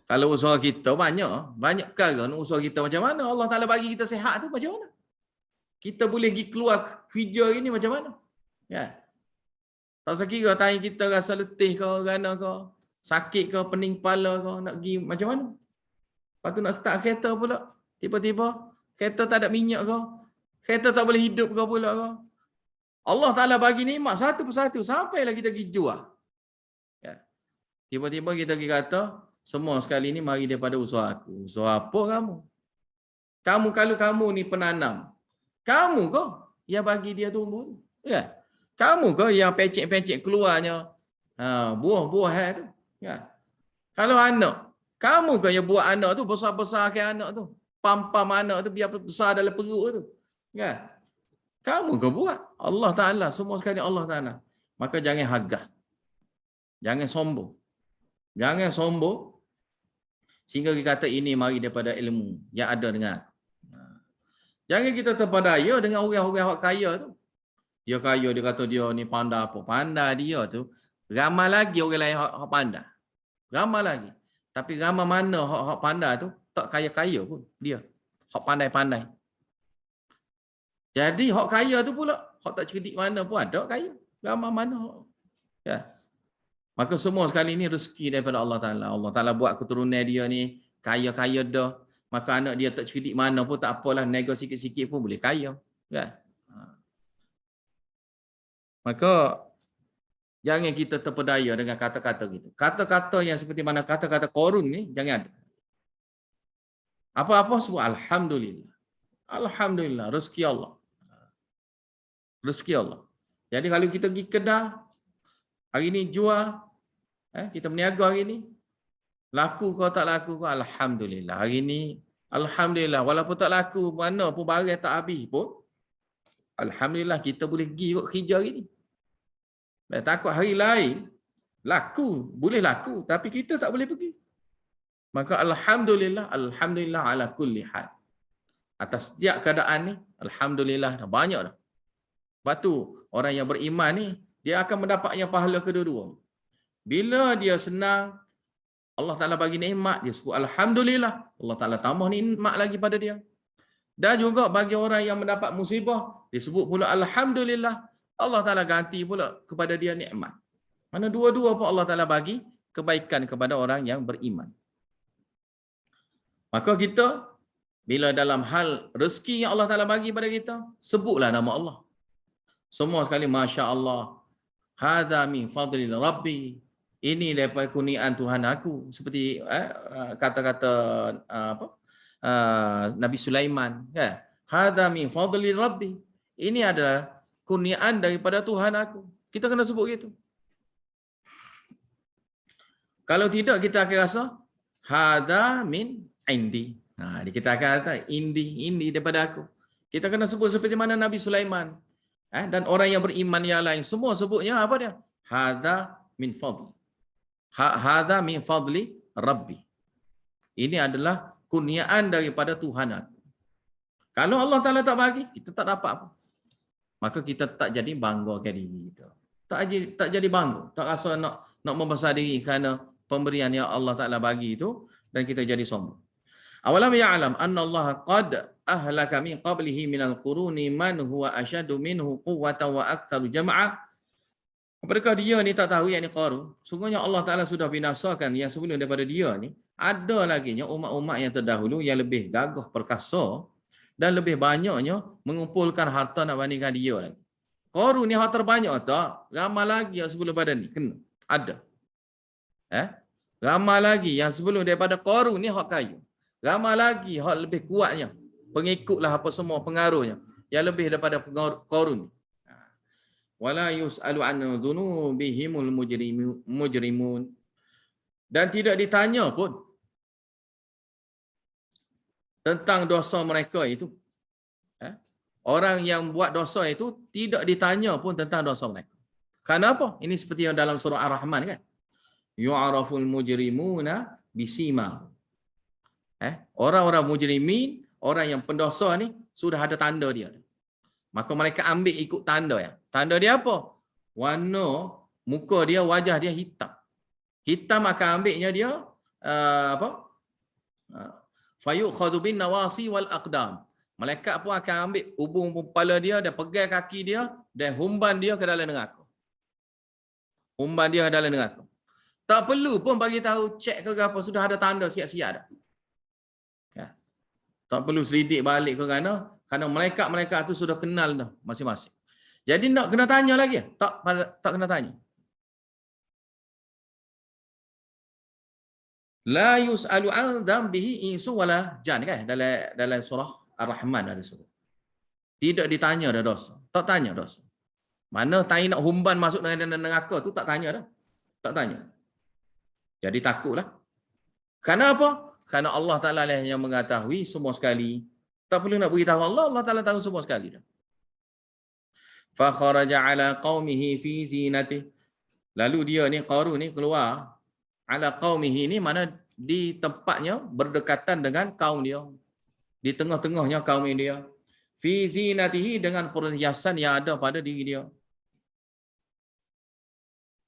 Kalau usaha kita banyak perkara. Usaha kita macam mana? Allah Ta'ala bagi kita sihat tu macam mana? Kita boleh pergi keluar kerja ini macam mana? Ya. Tak sekira tahi kita rasa letih ke, gana ke, sakit ke, pening kepala ke, nak pergi macam mana? Lepas tu nak start kereta pula. Tiba-tiba kereta tak ada minyak ke, kereta tak boleh hidup ke pula ke. Allah Ta'ala bagi nikmat satu persatu sampailah kita pergi jual. Ya. Tiba-tiba kita pergi kata, semua sekali ni mari daripada usaha aku. Usaha apa kamu? Kalau kamu ni penanam, kamu ke yang bagi dia tumbuh? Ya. Kamu ke yang pecek-pecek keluarnya buah-buah tu? Ya. Kalau anak, kamu ke yang buat anak tu besar-besar ke anak tu? Pam-pam anak tu biar besar dalam perut tu. Ya. Kamu ke buat? Allah Ta'ala, semua sekali Allah Ta'ala. Maka jangan hagah. Jangan sombong. Jangan sombong sehingga kita kata ini mari daripada ilmu yang ada dengan. Jangan kita terpedaya dengan orang-orang kaya tu. Dia kaya, dia kata dia ni pandai apa. Pandai dia tu. Ramai lagi orang lain yang pandai. Ramai lagi. Tapi ramai mana yang pandai tu tak kaya-kaya pun dia. Yang pandai-pandai. Jadi yang kaya tu pula, yang tak cerdik mana pun ada kaya. Ramai mana. Ya. Maka semua sekali ni rezeki daripada Allah Ta'ala. Allah Ta'ala buat keturunan dia ni kaya-kaya dah. Maka anak dia tak cerdik mana pun tak apalah. Nego sikit-sikit pun boleh kaya. Kan? Maka jangan kita terpedaya dengan kata-kata gitu. Kata-kata yang seperti mana kata-kata Qarun ni jangan ada. Apa-apa sebut Alhamdulillah. Alhamdulillah. Rezeki Allah. Rezeki Allah. Jadi kalau kita pergi kedai, hari ni jual, kita berniaga hari ni, laku kau tak laku kau, Alhamdulillah. Hari ni, Alhamdulillah. Walaupun tak laku, mana pun barang tak habis pun, Alhamdulillah kita boleh pergi buat kerja hari ni. Takut hari lain, laku, boleh laku, tapi kita tak boleh pergi. Maka Alhamdulillah, Alhamdulillah ala kulli hal. Atas setiap keadaan ni, Alhamdulillah, dah banyak dah. Sebab tu, orang yang beriman ni, dia akan mendapatnya pahala kedua-dua. Bila dia senang, Allah Ta'ala bagi nikmat, dia sebut Alhamdulillah. Allah Ta'ala tambah nikmat lagi pada dia. Dan juga bagi orang yang mendapat musibah, dia sebut pula Alhamdulillah. Allah Ta'ala ganti pula kepada dia nikmat. Mana dua-dua pun Allah Ta'ala bagi kebaikan kepada orang yang beriman. Maka kita, bila dalam hal rezeki yang Allah Ta'ala bagi pada kita, sebutlah nama Allah. Semua sekali, Masya Allah. Hadha min fadli Rabbi. Ini daripada kurniaan Tuhan aku. Seperti kata-kata Nabi Sulaiman. Hadha min fadli Rabbi. Ini adalah kurniaan daripada Tuhan aku. Kita kena sebut gitu. Kalau tidak, kita akan rasa hadha min indi. Kita akan kata indi daripada aku. Kita kena sebut seperti mana Nabi Sulaiman. Dan orang yang beriman yang lain. Semua sebutnya apa dia? Hadha min fadli. Hadha min fadli Rabbi. Ini adalah kurniaan daripada Tuhan aku. Kalau Allah Ta'ala tak bagi, kita tak dapat apa. Maka kita tak jadi banggakan diri kita. Tak jadi bangga. Tak rasa nak membesar diri kerana pemberian yang Allah Ta'ala bagi itu. Dan kita jadi sombong. Awalam ya'lam anna Allah qad ahlaka min qablihi minal quruni man huwa ashadu minhu quwwatan wa aktsaru jam'a Apakah dia ni tak tahu yang ni Qarun? Sungguhnya Allah Ta'ala sudah binasakan yang sebelum daripada dia ni. Ada lagi umat-umat yang terdahulu yang lebih gagah perkasa dan lebih banyaknya mengumpulkan harta nak bandingkan dia lagi. Qarun ni harta terbanyak tak? Ramai lagi yang sebelum pada ni. Kena. Ada. Ramai lagi yang sebelum daripada Qarun ni hak kaya. Ramai lagi hak lebih kuatnya. Pengikutlah apa semua pengaruhnya. Yang lebih daripada Qarun. Wala yus'alu an dhunubihimul mujrimun. Dan tidak ditanya pun tentang dosa mereka itu. Orang yang buat dosa itu tidak ditanya pun tentang dosa mereka. Kenapa? Ini seperti yang dalam surah Ar-Rahman kan. Yu'araful mujrimuna bisima. Orang-orang mujrimin, orang yang pendosa ni sudah ada tanda dia. Maka mereka ambil ikut tanda ya. Tanda dia apa? Warna muka dia, wajah dia hitam. Hitam akan ambilnya dia fayukhadhu bin nawasi wal aqdam. Malaikat pun akan ambil hubung kepala dia dan pegang kaki dia dan humban dia ke dalam neraka. Humban dia ke dalam neraka. Tak perlu pun bagi tahu cek ke apa, sudah ada tanda siap-siap dah. Ya. Tak perlu selidik balik ke kerana malaikat-malaikat tu sudah kenal dah masing-masing. Jadi nak kena tanya lagi? Tak kena tanya. La yus'alu an dzambihi insu wala jan kan dalam surah Ar-Rahman ada surah. Tidak ditanya dah dosa. Tak tanya dosa. Mana tai nak humban masuk dalam neraka tu tak tanya dah. Tak tanya. Jadi takutlah. Kenapa? Kerana Allah Ta'ala yang mengetahui semua sekali. Tak perlu nak beritahu Allah, Allah Ta'ala tahu semua sekali dah. Fa kharaja ala qaumihi fi zinati. Lalu dia ni Qarun ni keluar ala qaumihi ni mana di tempatnya berdekatan dengan kaum dia. Di tengah-tengahnya kaum dia. Fi zinatihi dengan perhiasan yang ada pada diri dia.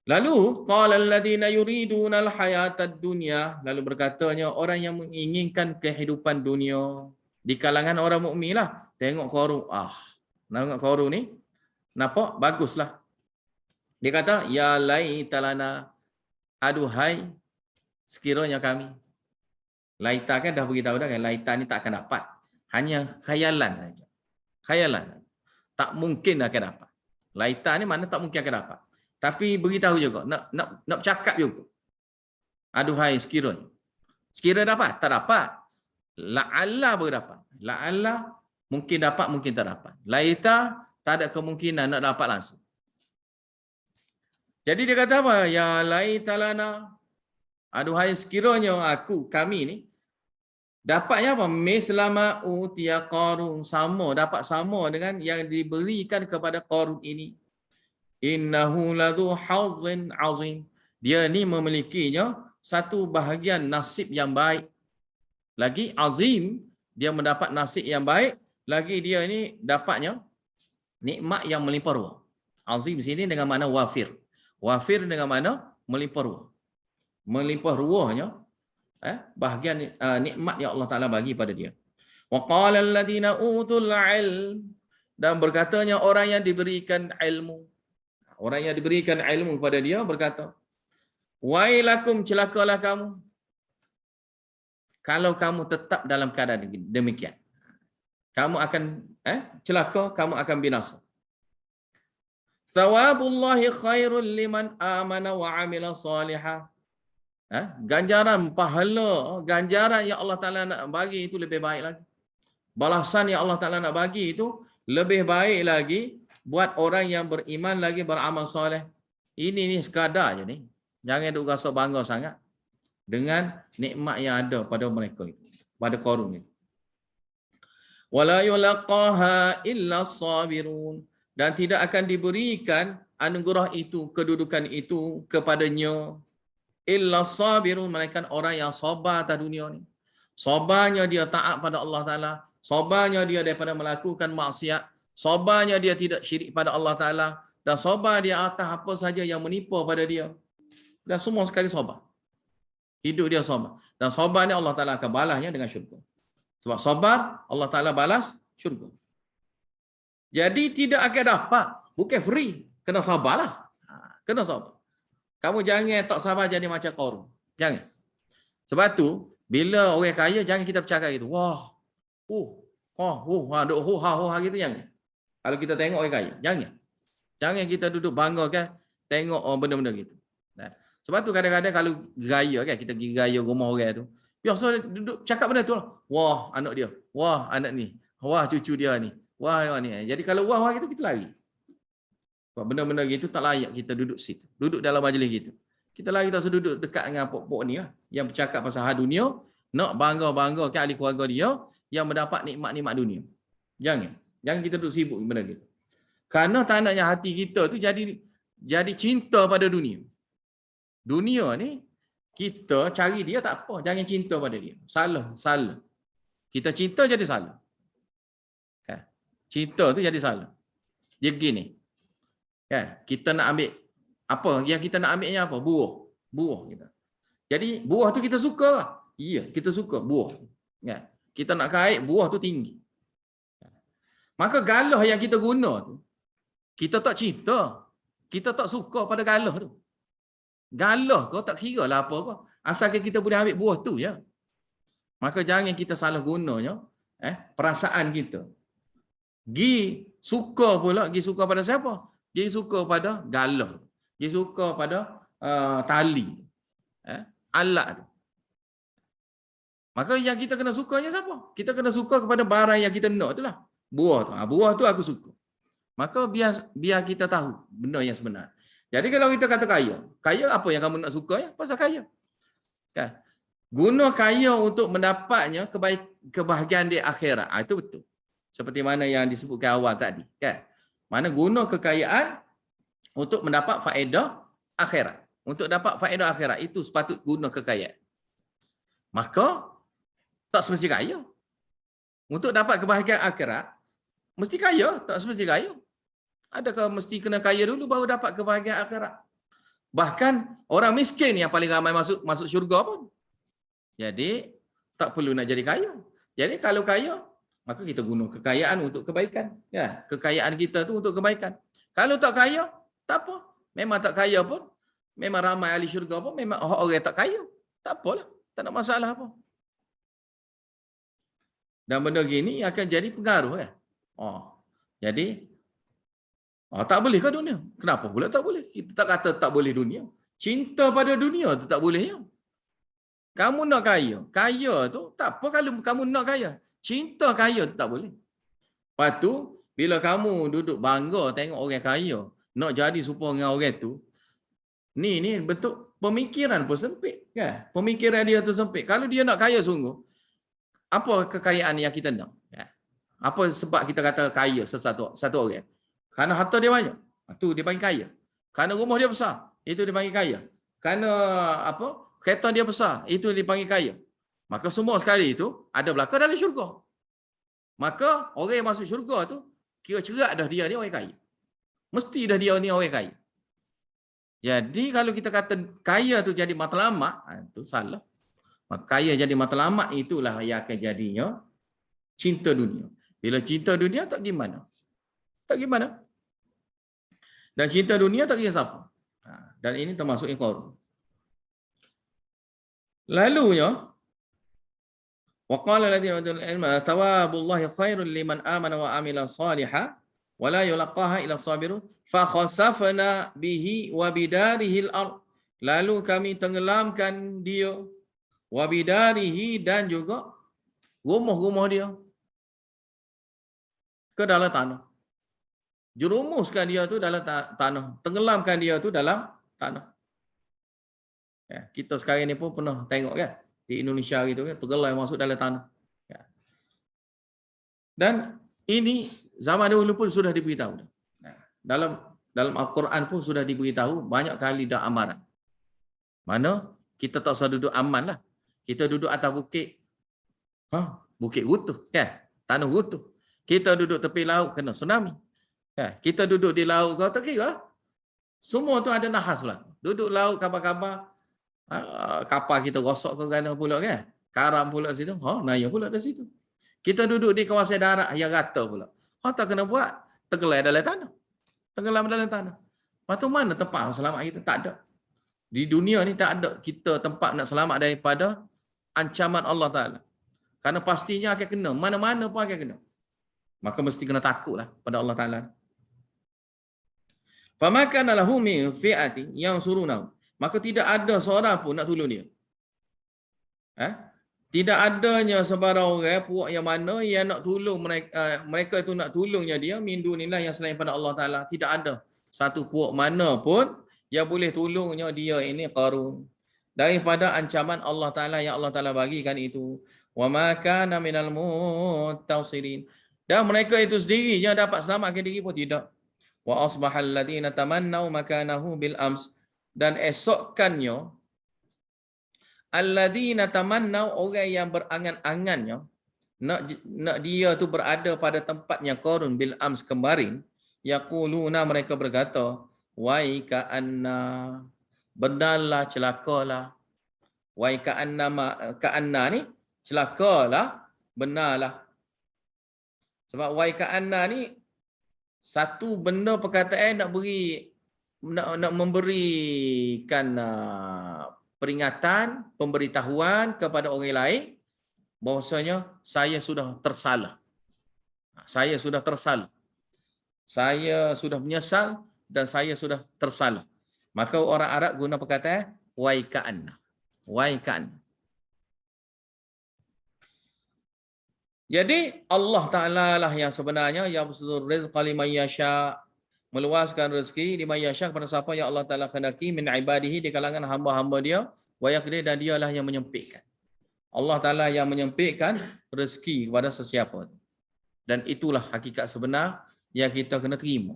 Lalu qala alladziina yuriduna al-hayatad dunya, lalu berkatanya orang yang menginginkan kehidupan dunia di kalangan orang mukmin lah. Tengok Qarun, tengok Qarun ni nampak baguslah. Dia kata ya laitalana, aduhai sekiranya kami. Laita kan dah beritahu dah kan, laita ni tak akan dapat. Hanya khayalan saja. Khayalan. Tak mungkin akan dapat. Laita ni mana tak mungkin akan dapat. Tapi beritahu juga, nak bercakap juga. Aduhai sekiranya. Sekiranya dapat, tak dapat. La'alla berdapat. La'alla mungkin dapat, mungkin tak dapat. Laita tak ada kemungkinan nak dapat langsung. Jadi dia kata apa? Ya laitalana. Aduhai sekiranya kami ni dapatnya apa? Mislama utiya Qarun, dapat sama dengan yang diberikan kepada Qarun ini. Innahu ladhu hazzin azim. Dia ni memilikinya satu bahagian nasib yang baik. Lagi azim, dia mendapat nasib yang baik. Lagi dia ni dapatnya nikmat yang melimpah ruah. Azim sini dengan makna wafir. Wafir dengan makna melimpah ruah. Melimpah ruahnya bahagian nikmat yang Allah Ta'ala bagi pada dia. Wa qala alladziina utul ilm, dan berkatanya orang yang diberikan ilmu. Orang yang diberikan ilmu kepada dia berkata, wailakum, celakalah kamu kalau kamu tetap dalam keadaan demikian. Kamu akan celaka, kamu akan binasa. Sawabullahi khairul liman amana wa amila salihah. Ganjaran pahala, ganjaran yang Allah Ta'ala nak bagi itu lebih baik lagi. Balasan yang Allah Ta'ala nak bagi itu lebih baik lagi buat orang yang beriman lagi beramal soleh. Ini sekadar je ni. Jangan duk rasa bangga sangat dengan nikmat yang ada pada mereka itu, pada Qarun itu. Wala yulaqaha illa sabirun, dan tidak akan diberikan anugerah itu, kedudukan itu kepadanya illa sabirun, melainkan orang yang sabar atas dunia ni. Sabarnya dia taat pada Allah Ta'ala, sabarnya dia daripada melakukan maksiat, sabarnya dia tidak syirik pada Allah Ta'ala, dan sabar dia atas apa saja yang menipu pada dia. Dan semua sekali sabar. Hidup dia sabar. Dan sabar ni Allah Ta'ala akan balasnya dengan syurga. Sebab sabar, Allah Ta'ala balas syurga. Jadi tidak akan dapat. Bukan free. Kena sabarlah. Kena sabar. Kamu jangan tak sabar jadi macam Qarun. Jangan. Sebab tu, bila orang kaya, jangan kita bercakap gitu. Wah, gitu jangan. Kalau kita tengok orang kaya, jangan. Jangan kita duduk bangga kan, tengok benda-benda gitu. Nah, sebab tu kadang-kadang kalau gaya kan, kita pergi gaya rumah orang tu, biasa duduk cakap benda tu lah. Wah, anak dia. Wah, anak ni. Wah, cucu dia ni. Wah, ni. Jadi kalau wah gitu, kita lari. Sebab benda-benda gitu tak layak kita duduk situ. Duduk dalam majlis gitu. Kita lari tak seduduk dekat dengan pok-pok ni lah. Yang bercakap pasal hal dunia, nak bangga-bangga ke ahli keluarga dia, yang mendapat nikmat-nikmat dunia. Jangan. Jangan kita duduk sibuk benda gitu. Kerana tak naknya hati kita tu jadi cinta pada dunia. Dunia ni, kita cari dia tak apa. Jangan cinta pada dia. Salah. Kita cinta jadi salah. Cinta tu jadi salah. Dia gini. Kita nak ambil apa? Yang kita nak ambilnya apa? Buah kita. Jadi buah tu kita suka lah. Ya, kita suka buah. Kita nak kait buah tu tinggi. Maka galah yang kita guna tu, kita tak cinta. Kita tak suka pada galah tu. Galah kau tak kira lah apa kau. Asalkan kita boleh ambil buah tu ya. Maka jangan kita salah gunanya perasaan kita. Suka pada siapa? Suka pada galah. Suka pada tali. Alat tu. Maka yang kita kena sukanya siapa? Kita kena suka kepada barang yang kita nak tu lah. Buah tu. Buah tu aku suka. Maka biar kita tahu benda yang sebenar. Jadi kalau kita kata kaya apa yang kamu nak suka ya? Pasal kaya. Guna kaya untuk mendapatnya kebahagiaan di akhirat. Itu betul. Seperti mana yang disebutkan awal tadi. Mana guna kekayaan untuk mendapat faedah akhirat. Untuk dapat faedah akhirat, itu sepatut guna kekayaan. Maka, tak semesti kaya. Untuk dapat kebahagiaan akhirat, mesti kaya, tak semesti kaya. Adakah mesti kena kaya dulu baru dapat kebahagiaan akhirat? Bahkan orang miskin yang paling ramai masuk syurga pun. Jadi tak perlu nak jadi kaya. Jadi kalau kaya, maka kita guna kekayaan untuk kebaikan. Kekayaan kita tu untuk kebaikan. Kalau tak kaya, tak apa. Memang tak kaya pun, memang ramai ahli syurga pun, memang orang tak kaya. Tak apalah, tak ada masalah apa. Dan benda gini akan jadi pengaruh kan. Jadi tak boleh ke dunia? Kenapa pula tak boleh? Kita tak kata tak boleh dunia. Cinta pada dunia tu tak boleh ya. Kamu nak kaya. Kaya tu tak apa kalau kamu nak kaya. Cinta kaya tu tak boleh. Lepas tu, bila kamu duduk bangga tengok orang kaya, nak jadi serupa dengan orang tu, ni bentuk pemikiran pun sempit. Kan? Pemikiran dia tu sempit. Kalau dia nak kaya sungguh, apa kekayaan yang kita nak? Apa sebab kita kata kaya satu orang? Kerana harta dia banyak. Itu dia panggil kaya. Kerana rumah dia besar. Itu dia panggil kaya. Kerana kereta dia besar. Itu dia panggil kaya. Maka semua sekali itu ada belakang dalam syurga. Maka orang yang masuk syurga tu, kira cerak dah dia ni orang kaya. Mesti dah dia ni orang kaya. Jadi kalau kita kata kaya tu jadi matlamat, itu salah. Maka kaya jadi matlamat itulah yang akan jadinya cinta dunia. Bila cinta dunia tak gimana? Tak gimana? Dan cinta dunia tak kira siapa. Dan ini termasuk yang Qarun. Lalunya, وَقَالَ الَّذِينَ أُوتُوا الْعِلْمَ ثَوَابُ اللَّهِ خَيْرٌ لِمَنْ آمَنَ وَعَمِلَ صَالِحًا وَلَا يُلَقَّاهَا إِلَّا الصَّابِرُونَ فَخَسَفْنَا بِهِ وَبِدَارِهِ الْأَرْضَ. Lalu kami tenggelamkan dia, wabidarihi, dan juga rumah-rumah dia ke dalam tanah. Jerumuskan dia tu dalam tanah. Tenggelamkan dia tu dalam tanah. Kita sekarang ni pun pernah tengok kan. Di Indonesia gitu kan. Tenggelam masuk dalam tanah. Dan ini zaman dahulu pun sudah diberitahu. Dalam Al-Quran pun sudah diberitahu banyak kali dah amaran. Mana kita tak usah duduk aman lah. Kita duduk atas bukit. Bukit runtuh. Tanah runtuh. Kita duduk tepi laut kena tsunami. Kita duduk di laut kau tak kira lah. Semua tu ada nahas lah. Duduk laut kabar-kabar. Kapal kita rosak ke mana pula kan. Karam pula situ. Naya pula dari situ. Kita duduk di kawasan darat yang rata pula. Tak kena buat. Tenggelam dalam tanah. Tenggelam dalam tanah. Lepas tu mana tempat selamat kita? Tak ada. Di dunia ni tak ada kita tempat nak selamat daripada ancaman Allah Ta'ala. Kerana pastinya akan kena. Mana-mana pun akan kena. Maka mesti kena takutlah pada Allah Ta'ala. Famakana lahu min fi'ati yang surunahu. Maka tidak ada seorang pun nak tolong dia. Tidak adanya sebarang orang puak yang mana yang nak tolong mereka itu nak tolongnya dia min dunillah yang selain pada Allah Ta'ala. Tidak ada satu puak mana pun yang boleh tolongnya dia ini Qarun daripada ancaman Allah Ta'ala yang Allah Ta'ala bagikan itu. Wa ma kana minal muttasirin. Dan mereka itu sendirinya dapat selamatkan diri pun tidak. Wa asbahal ladina tamannau makanahu bil ams. Dan esokkannya alladina tamannau, orang yang berangan-angannya nak dia tu berada pada tempatnya Qarun bil ams kemarin, yaquluna, mereka berkata, wai ka'anna, benarlah, celakalah. Wai ka'anna ni celakalah, benarlah. Sebab wai ka'anna ni satu benda perkataan nak memberikan peringatan, pemberitahuan kepada orang lain bahwasanya saya sudah tersalah. Saya sudah tersalah. Saya sudah menyesal dan saya sudah tersalah. Maka orang Arab guna perkataan wai ka'anna. Wai ka'anna. Jadi Allah Ta'ala lah yang sebenarnya yang yabsutur rizqa liman yasha, meluaskan rezeki liman yasha kepada siapa yang Allah Ta'ala kehendaki min ibadihi, di kalangan hamba-hamba dia, wa yaqdir, dan dialah yang menyempitkan. Allah Ta'ala yang menyempitkan rezeki kepada sesiapa. Dan itulah hakikat sebenar yang kita kena terima.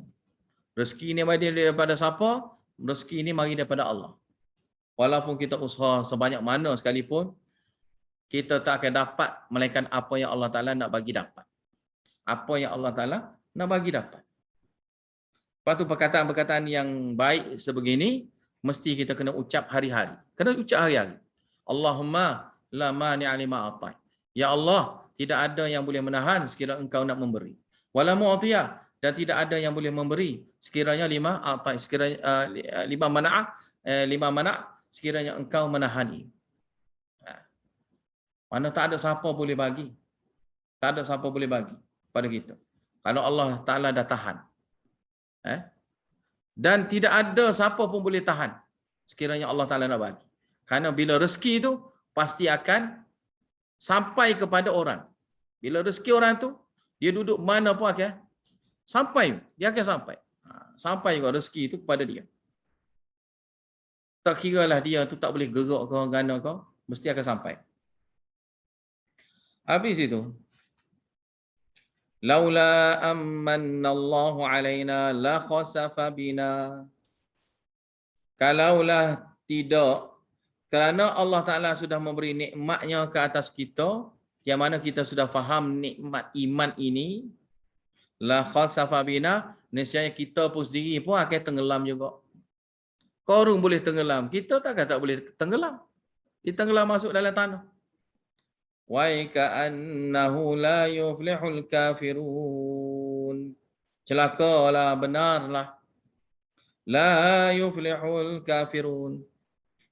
Rezeki ini mari daripada siapa? Rezeki ini mari daripada Allah. Walaupun kita usaha sebanyak mana sekalipun, kita tak akan dapat melainkan apa yang Allah Ta'ala nak bagi dapat. Apa yang Allah Ta'ala nak bagi dapat. Lepas tu perkataan-perkataan yang baik sebegini, mesti kita kena ucap hari-hari. Kena ucap hari-hari. Allahumma la mani'a lima atai. Ya Allah, tidak ada yang boleh menahan sekiranya engkau nak memberi. Wala mu'tiyah, dan tidak ada yang boleh memberi sekiranya lima atai, sekiranya lima mana' sekiranya engkau menahani. Mana tak ada siapa boleh bagi. Tak ada siapa boleh bagi pada kita. Kalau Allah Ta'ala dah tahan. Dan tidak ada siapa pun boleh tahan sekiranya Allah Ta'ala nak bagi. Kerana bila rezeki itu pasti akan sampai kepada orang. Bila rezeki orang tu, dia duduk mana pun akan sampai. Dia akan sampai. Sampai juga rezeki itu kepada dia. Tak kira lah dia tu tak boleh gerak ke gana ke, mesti akan sampai. Habis itu, laula ammanallahu alaina la khasafa bina. Kalaulah tidak, kerana Allah Ta'ala sudah memberi nikmatnya ke atas kita, yang mana kita sudah faham nikmat iman ini, la khasafa bina, nescaya kita pun sendiri pun akan tenggelam juga. Qarun boleh tenggelam, kita tak boleh tenggelam. Dia tenggelam masuk dalam tanah. Wa ka'annahu la yuflihul kafirun. Celakalah, benarlah. La yuflihul kafirun.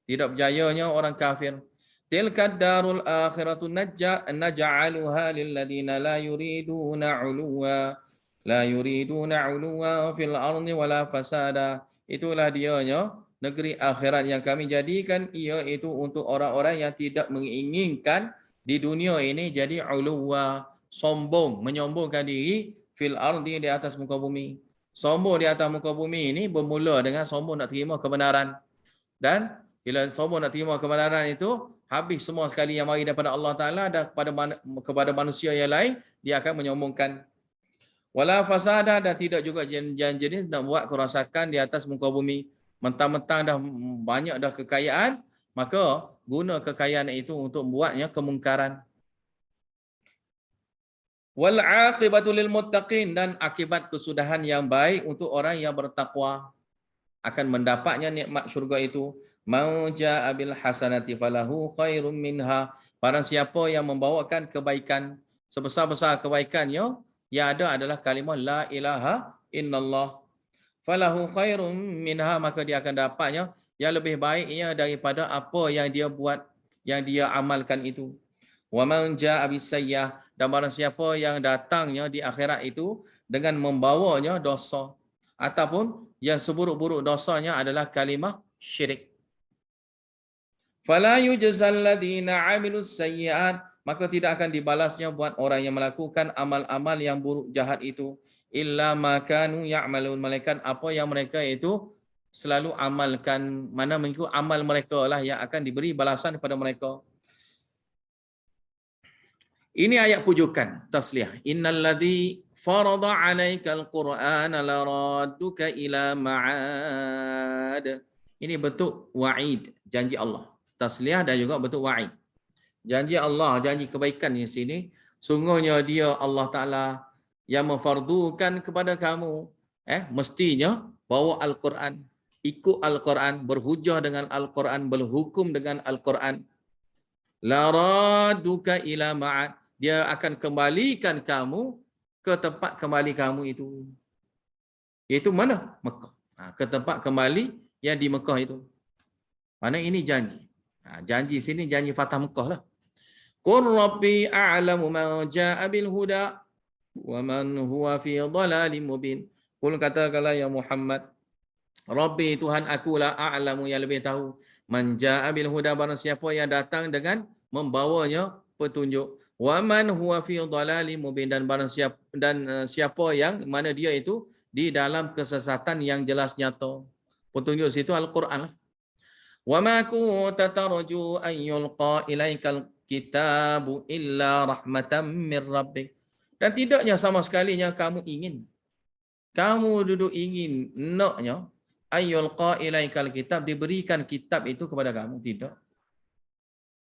Tidak berjayanya orang kafir. Tilka darul akhiratu naj'aluha lil ladina la yuriduna 'uluwa. La yuriduna 'uluwa fil ardi wala fasada. Itulah dianya negeri akhirat yang kami jadikan, iaitu untuk orang-orang yang tidak menginginkan di dunia ini jadi uluwa, sombong, menyombongkan diri fil ardi, di atas muka bumi. Sombong di atas muka bumi ini bermula dengan sombong nak terima kebenaran. Dan bila sombong nak terima kebenaran itu, habis semua sekali yang mari daripada Allah Ta'ala dan kepada manusia yang lain, dia akan menyombongkan. Wala fasada, dan tidak juga jenis nak buat kerosakan di atas muka bumi. Mentang-mentang dah banyak dah kekayaan, maka guna kekayaan itu untuk membuatnya kemungkaran. Wal aqibatu lil muttaqin, dan akibat kesudahan yang baik untuk orang yang bertakwa, akan mendapatnya nikmat syurga itu. Mau jaa bil hasanati falahu khairum minha. Barang siapa yang membawakan kebaikan, sebesar-besar kebaikannya, yang ada adalah kalimah la ilaha illallah. falahu khairum minha, maka dia akan dapatnya yang lebih baiknya daripada apa yang dia buat, yang dia amalkan itu. Wa man jaa bisayyah, dan barang siapa yang datangnya di akhirat itu dengan membawanya dosa, ataupun yang seburuk-buruk dosanya adalah kalimah syirik. Fala yujzal ladina 'amilus sayyi'at, maka tidak akan dibalasnya buat orang yang melakukan amal-amal yang buruk jahat itu illa ma kanu ya'malun, malaikat apa yang mereka itu selalu amalkan, mana mengikut amal mereka lah yang akan diberi balasan kepada mereka. Ini ayat pujukan tasliyah. Innal ladzi farada 'alaikal qur'ana laradduka ila ma'ad. Ini bentuk wa'id, janji Allah. Tasliyah dan juga bentuk wa'id. Janji Allah, janji kebaikan di sini. Sungguhnya dia Allah Ta'ala yang memfardukan kepada kamu. Mestinya bawa Al-Quran. Ikut Al-Quran, berhujah dengan Al-Quran, berhukum dengan Al-Quran. Laraduka ila ma'ad. Dia akan kembalikan kamu ke tempat kembali kamu itu. Iaitu mana? Mekah. Ke tempat kembali yang di Mekah itu. Mana ini janji. Janji sini janji Fatah Mekah lah. Qur rabbi a'lamu man jaa'a bil huda wa man huwa fi dhalalim mubin. Qul, katakanlah ya Muhammad, Rabbi, Tuhan akulah, a'lamu, yang lebih tahu, man jaa'a bil huda, barang siapa yang datang dengan membawanya petunjuk, wa man huwa fi dhalalim mubin, dan barang siapa siapa yang mana dia itu di dalam kesesatan yang jelas nyata. Petunjuk situ Al-Quran lah. Wa ma kunta tarju an yulqa ilaikal kitabu illa rahmatan min rabbik, dan tidaknya sama sekalinya kamu ingin, kamu duduk ingin naknya ayyulqa ilaikal kitab, diberikan kitab itu kepada kamu. Tidak.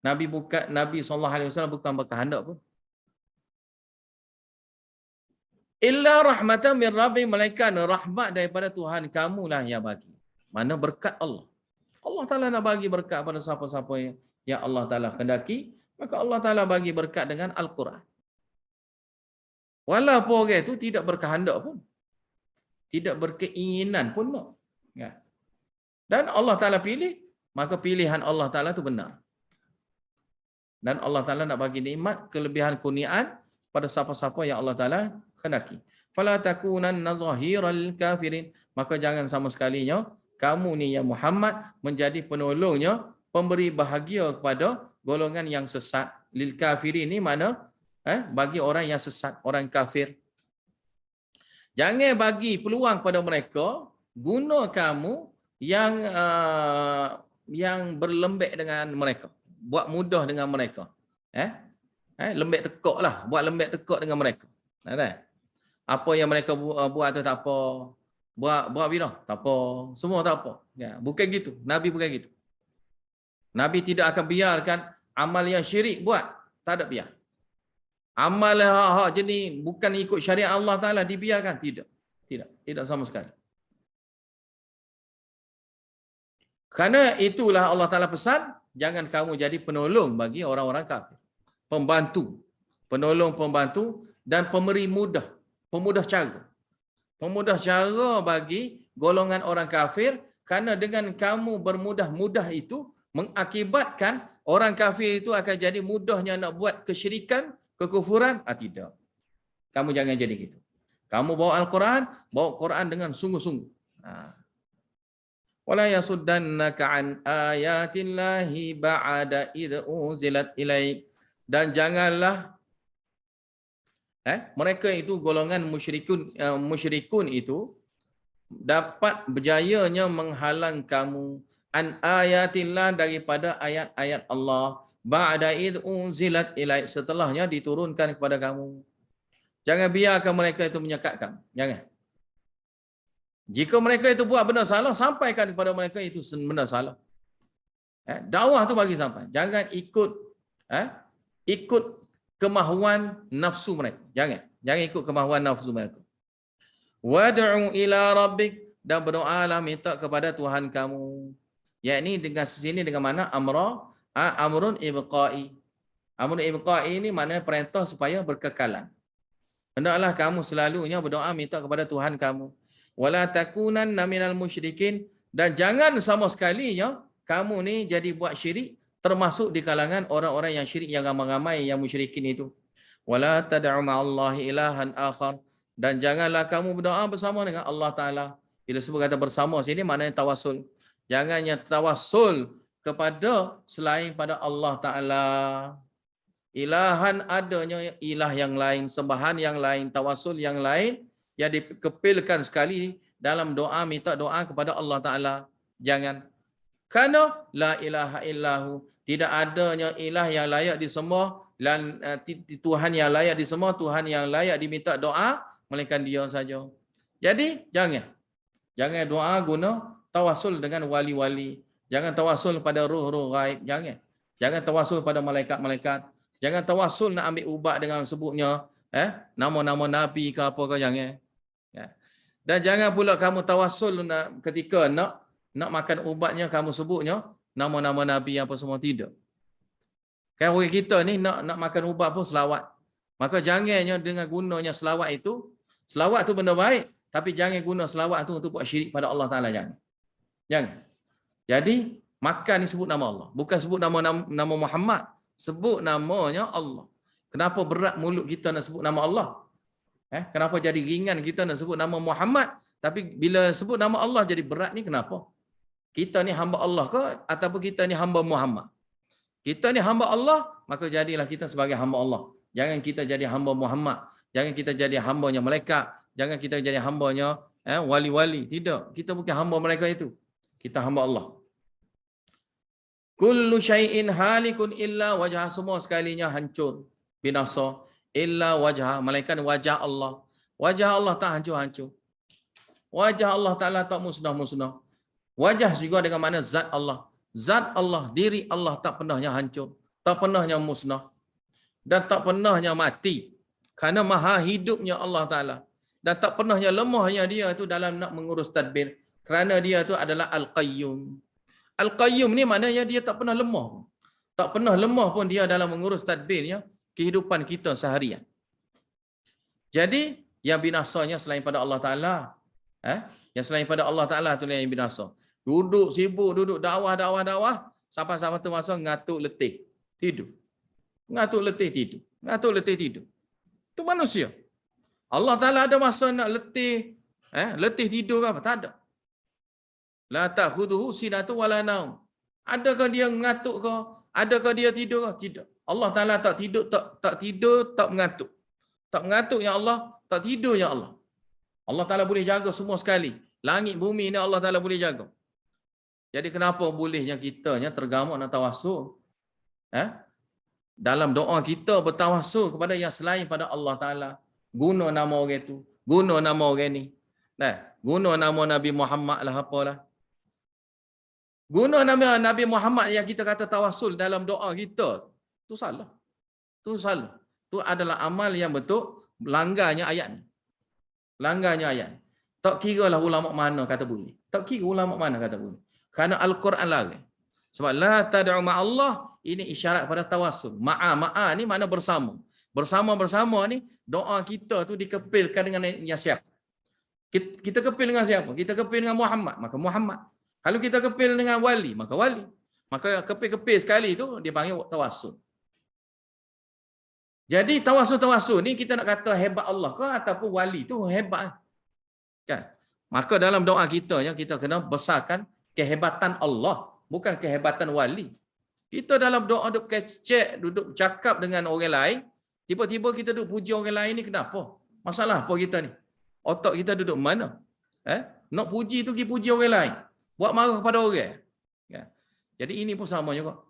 Nabi sallallahu alaihi wasallam bukan berkehendak pun. Illa rahmatan min rabbik, melainkan rahmat daripada Tuhan kamulah yang bagi. Mana berkat Allah. Allah Ta'ala nak bagi berkat pada siapa-siapa yang Allah Ta'ala kendaki, maka Allah Ta'ala bagi berkat dengan Al-Quran. Walaupun orang itu tidak berkehendak pun, tidak berkeinginan pun nak. Dan Allah Ta'ala pilih, maka pilihan Allah Ta'ala itu benar. Dan Allah Ta'ala nak bagi nikmat, kelebihan kurniaan pada siapa-siapa yang Allah Ta'ala kendaki. Fala takunanna zahiral kafirin, maka jangan sama sekalinya kamu ni ya Muhammad menjadi penolongnya, pemberi bahagia kepada golongan yang sesat. Lil kafirin ni mana? Bagi orang yang sesat, orang kafir. Jangan bagi peluang pada mereka guna kamu yang berlembek dengan mereka, buat mudah dengan mereka. Lembek tekak lah, buat lembek tekak dengan mereka. Apa yang mereka buat tu tak apa. Buat bidah, tak apa. Semua tak apa. Bukan gitu. Nabi bukan gitu. Nabi tidak akan biarkan amal yang syirik buat. Tak ada biar. Amal hak jenis bukan ikut syariat Allah Ta'ala dibiarkan. Tidak. Tidak sama sekali. Karena itulah Allah Ta'ala pesan, jangan kamu jadi penolong bagi orang-orang kafir. Pembantu. Penolong, pembantu, dan pemberi mudah. Pemudah cara. Pemudah cara bagi golongan orang kafir, kerana dengan kamu bermudah-mudah itu mengakibatkan orang kafir itu akan jadi mudahnya nak buat kesyirikan, kekufuran. Tidak. Kamu jangan jadi gitu. Kamu bawa Al-Quran, bawa Quran dengan sungguh-sungguh. Wala yasuddannaka an ayatillahi ba'da idh unzilat ilaik, dan janganlah mereka itu golongan musyrikun itu dapat berjayanya menghalang kamu an ayatillah, daripada ayat-ayat Allah, ba'da id unzilat ilaik, setelahnya diturunkan kepada kamu. Jangan biarkan mereka itu menyekat kamu. Jangan. Jika mereka itu buat benda salah, sampaikan kepada mereka itu benda salah. Dakwah tu bagi sampai. Jangan ikut kemahuan nafsu mereka. Jangan ikut kemahuan nafsu mereka. Wad'u ila rabbik, dan berdoalah, minta kepada Tuhan kamu. Yakni dengan sini dengan mana amrun ibqai. Amrun ibqai ini maknanya perintah supaya berkekalan. Hendaklah kamu selalunya berdoa minta kepada Tuhan kamu. Wala takunanna minal musyrikin, dan jangan sama sekali ya kamu ni jadi buat syirik termasuk di kalangan orang-orang yang syirik yang ramai-ramai yang musyrikin itu. Wala tad'u ma'allahi ilahan akhar, dan janganlah kamu berdoa bersama dengan Allah Taala. Bila sebut kata bersama sini maknanya tawassul. Jangannya tawassul kepada selain pada Allah Taala. Ilahan adanya ilah yang lain, sembahan yang lain, tawassul yang lain yang dikepilkan sekali dalam doa, minta doa kepada Allah Ta'ala. Jangan. Kerana la ilaha illahu, tidak adanya ilah yang layak disembah, dan Tuhan yang layak disembah, Tuhan yang layak diminta doa, melainkan Dia saja. Jadi, jangan. Jangan doa guna tawassul dengan wali-wali. Jangan tawassul pada ruh-ruh gaib. Jangan. Jangan tawassul pada malaikat-malaikat. Jangan tawassul nak ambil ubat dengan sebutnya nama-nama nabi ke apa ke, jangan. Ya. Dan jangan pula kamu tawassul ketika nak makan ubatnya kamu sebutnya nama-nama nabi apa semua, tidak. Kan orang kita ni nak makan ubat pun selawat. Maka jangannya dengan gunanya selawat itu benda baik, tapi jangan guna selawat tu untuk buat syirik pada Allah Taala, jangan. Jangan. Jadi makan ni sebut nama Allah, bukan sebut nama Muhammad. Sebut namanya Allah. Kenapa berat mulut kita nak sebut nama Allah? Kenapa jadi ringan kita nak sebut nama Muhammad? Tapi bila sebut nama Allah jadi berat ni kenapa? Kita ni hamba Allah ke ataupun kita ni hamba Muhammad? Kita ni hamba Allah, maka jadilah kita sebagai hamba Allah. Jangan kita jadi hamba Muhammad. Jangan kita jadi hambanya malaikat. Jangan kita jadi hambanya wali-wali. Tidak. Kita bukan hamba mereka itu. Kita hamba Allah. Kullu syai'in halikun illa wajah, semua sekalinya hancur, binasa, illa wajah, melainkan wajah Allah. Wajah Allah tak hancur-hancur. Wajah Allah Ta'ala tak musnah-musnah. Wajah juga dengan makna zat Allah. Zat Allah, diri Allah tak pernahnya hancur, tak pernahnya musnah, dan tak pernahnya mati. Kerana maha hidupnya Allah Ta'ala. Dan tak pernahnya lemahnya dia itu dalam nak mengurus tadbir. Kerana dia itu adalah Al-Qayyum. Al-Qayyum ni maknanya dia tak pernah lemah. Tak pernah lemah pun dia dalam mengurus tadbirnya kehidupan kita seharian. Jadi, yang binasanya selain pada Allah Ta'ala. Yang selain pada Allah Ta'ala tu yang binasa. Duduk sibuk, duduk dakwah. Sampai-sampai tu masa ngatuk letih. Tidur. Ngatuk letih tidur. Ngatuk letih tidur. Itu manusia. Allah Ta'ala ada masa nak letih. Letih tidur ke apa? Tak ada. La ta'khudhuhu sinatun wala naum. Adakah dia mengatuk ke? Adakah dia tidur ke? Tidak. Allah Taala tak tidur, tak mengatuk. Tak mengatuk ya Allah, tak tidur ya Allah. Allah Taala boleh jaga semua sekali. Langit bumi ni Allah Taala boleh jaga. Jadi kenapa bolehnya kitanya tergamak nak tawassul? Dalam doa kita bertawassul kepada yang selain pada Allah Taala. Guna nama orang itu, guna nama orang ni. Guna nama Nabi Muhammad lah apalah. Guna nama Nabi Muhammad yang kita kata tawassul dalam doa kita, tu salah. Tu salah. Tu adalah amal yang betul langgarnya ayat ni. Langgarnya ayat ni. Tak kira lah ulama mana kata boleh. Tak kira ulama mana kata boleh. Kerana Al-Quran larang. Sebab la tad'u ma'allah, ini isyarat pada tawassul. Ma'a ni makna bersama. Bersama-bersama ni doa kita tu dikepilkan dengan yang siapa? Kita kepil dengan siapa? Kita kepil dengan Muhammad, maka Muhammad. Kalau kita kepil dengan wali, maka wali. Maka kepil-kepil sekali itu dipanggil tawassul. Jadi tawassul ni kita nak kata hebat Allah ke ataupun wali tu hebat. Kan? Maka dalam doa kita kita kena besarkan kehebatan Allah, bukan kehebatan wali. Kita dalam doa duduk kecek, duduk cakap dengan orang lain, tiba-tiba kita duduk puji orang lain ni kenapa? Masalah apa kita ni? Otak kita duduk mana? Nak puji tu pergi puji orang lain. Buat marah kepada orang. Ya. Jadi ini pun sama juga.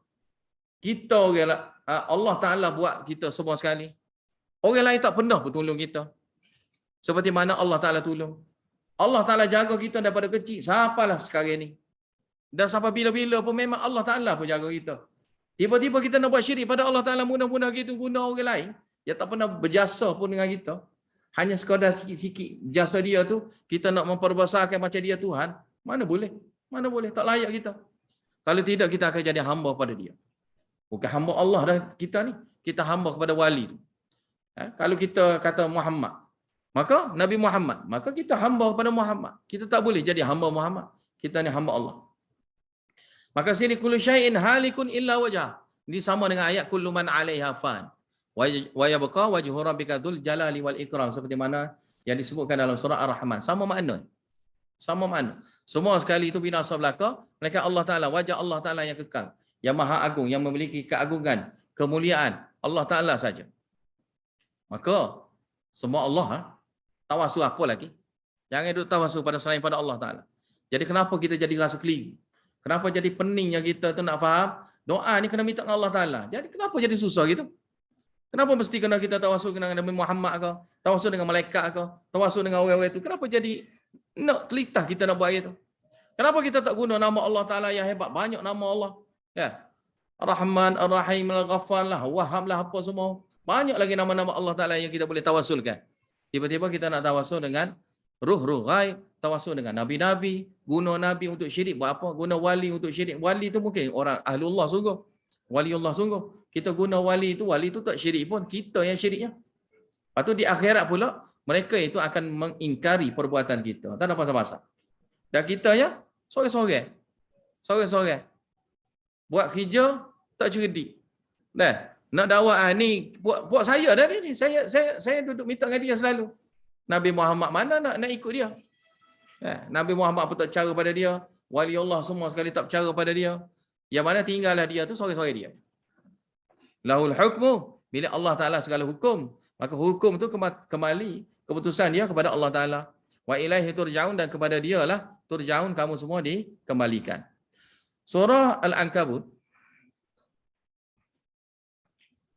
Kita orang Allah Ta'ala buat kita semua sekali. Orang lain tak pernah bertolong kita. Seperti mana Allah Ta'ala tolong. Allah Ta'ala jaga kita daripada kecil. Sampailah sekarang ni. Dan sampai bila-bila pun memang Allah Ta'ala pun jaga kita. Tiba-tiba kita nak buat syirik pada Allah Ta'ala, mudah-mudah kita guna orang lain. Dia tak pernah berjasa pun dengan kita. Hanya sekadar sikit-sikit jasa dia tu, kita nak memperbesarkan macam dia Tuhan. Mana boleh? Mana boleh? Tak layak kita. Kalau tidak, kita akan jadi hamba pada dia. Bukan hamba Allah dah kita ni. Kita hamba kepada wali tu. Kalau kita kata Muhammad, Maka Nabi Muhammad, maka kita hamba kepada Muhammad. Kita tak boleh jadi hamba Muhammad. Kita ni hamba Allah. Maka sini kullu syai'in halikun illa wajah. Ini sama dengan ayat kullu man 'alaiha fan. Wa yabqa wajhu rabbika dzul jalali wal ikram, seperti mana yang disebutkan dalam surah Ar-Rahman. Sama makna. Sama makna. Semua sekali itu binasa belaka, mereka Allah Taala, wajah Allah Taala yang kekal, yang maha agung, yang memiliki keagungan, kemuliaan, Allah Taala saja. Maka semua Allah, tawasul apa lagi? Jangan duduk tawasul pada selain pada Allah Taala. Jadi kenapa kita jadi rasa keliru? Kenapa jadi peningnya kita tu nak faham? Doa ni kena minta dengan Allah Taala. Jadi kenapa jadi susah gitu? Kenapa mesti kena kita tawasul dengan Nabi Muhammad ke? Tawasul dengan malaikat ke? Tawasul dengan orang-orang itu? Kenapa jadi nak telitah kita nak buat itu? Kenapa kita tak guna nama Allah Taala yang hebat? Banyak nama Allah. Ya. Ar-Rahman, Ar-Rahim, Al-Ghaffar lah, Wahhab lah, apa semua. Banyak lagi nama-nama Allah Taala yang kita boleh tawasulkan. Tiba-tiba kita nak tawasul dengan ruh-ruh ghaib, tawasul dengan nabi-nabi, guna nabi untuk syirik buat apa? Guna wali untuk syirik. Wali itu mungkin orang ahlullah sungguh. Waliullah sungguh. Kita guna wali itu tak syirik pun, kita yang syiriknya. Lepas tu di akhirat pula, mereka itu akan mengingkari perbuatan kita. Tak ada pasal-pasal. Dan kita ya, sorang-sorang. Sorang-sorang. Buat kerja, tak cerdik. Dah, nak dakwah ni, buat saya dah ni. Saya duduk minta dengan dia selalu. Nabi Muhammad mana nak ikut dia? Nabi Muhammad pun tak percaya pada dia. Wali Allah semua sekali tak percaya pada dia. Yang mana tinggallah dia tu sorang-sorang dia. Lahul hukmu, bila Allah Ta'ala segala hukum, maka hukum tu kembali, keputusan dia kepada Allah Ta'ala. Wa ilaihi turja'un, dan kepada dia lah turja'un, kamu semua dikembalikan. Surah Al-Ankabut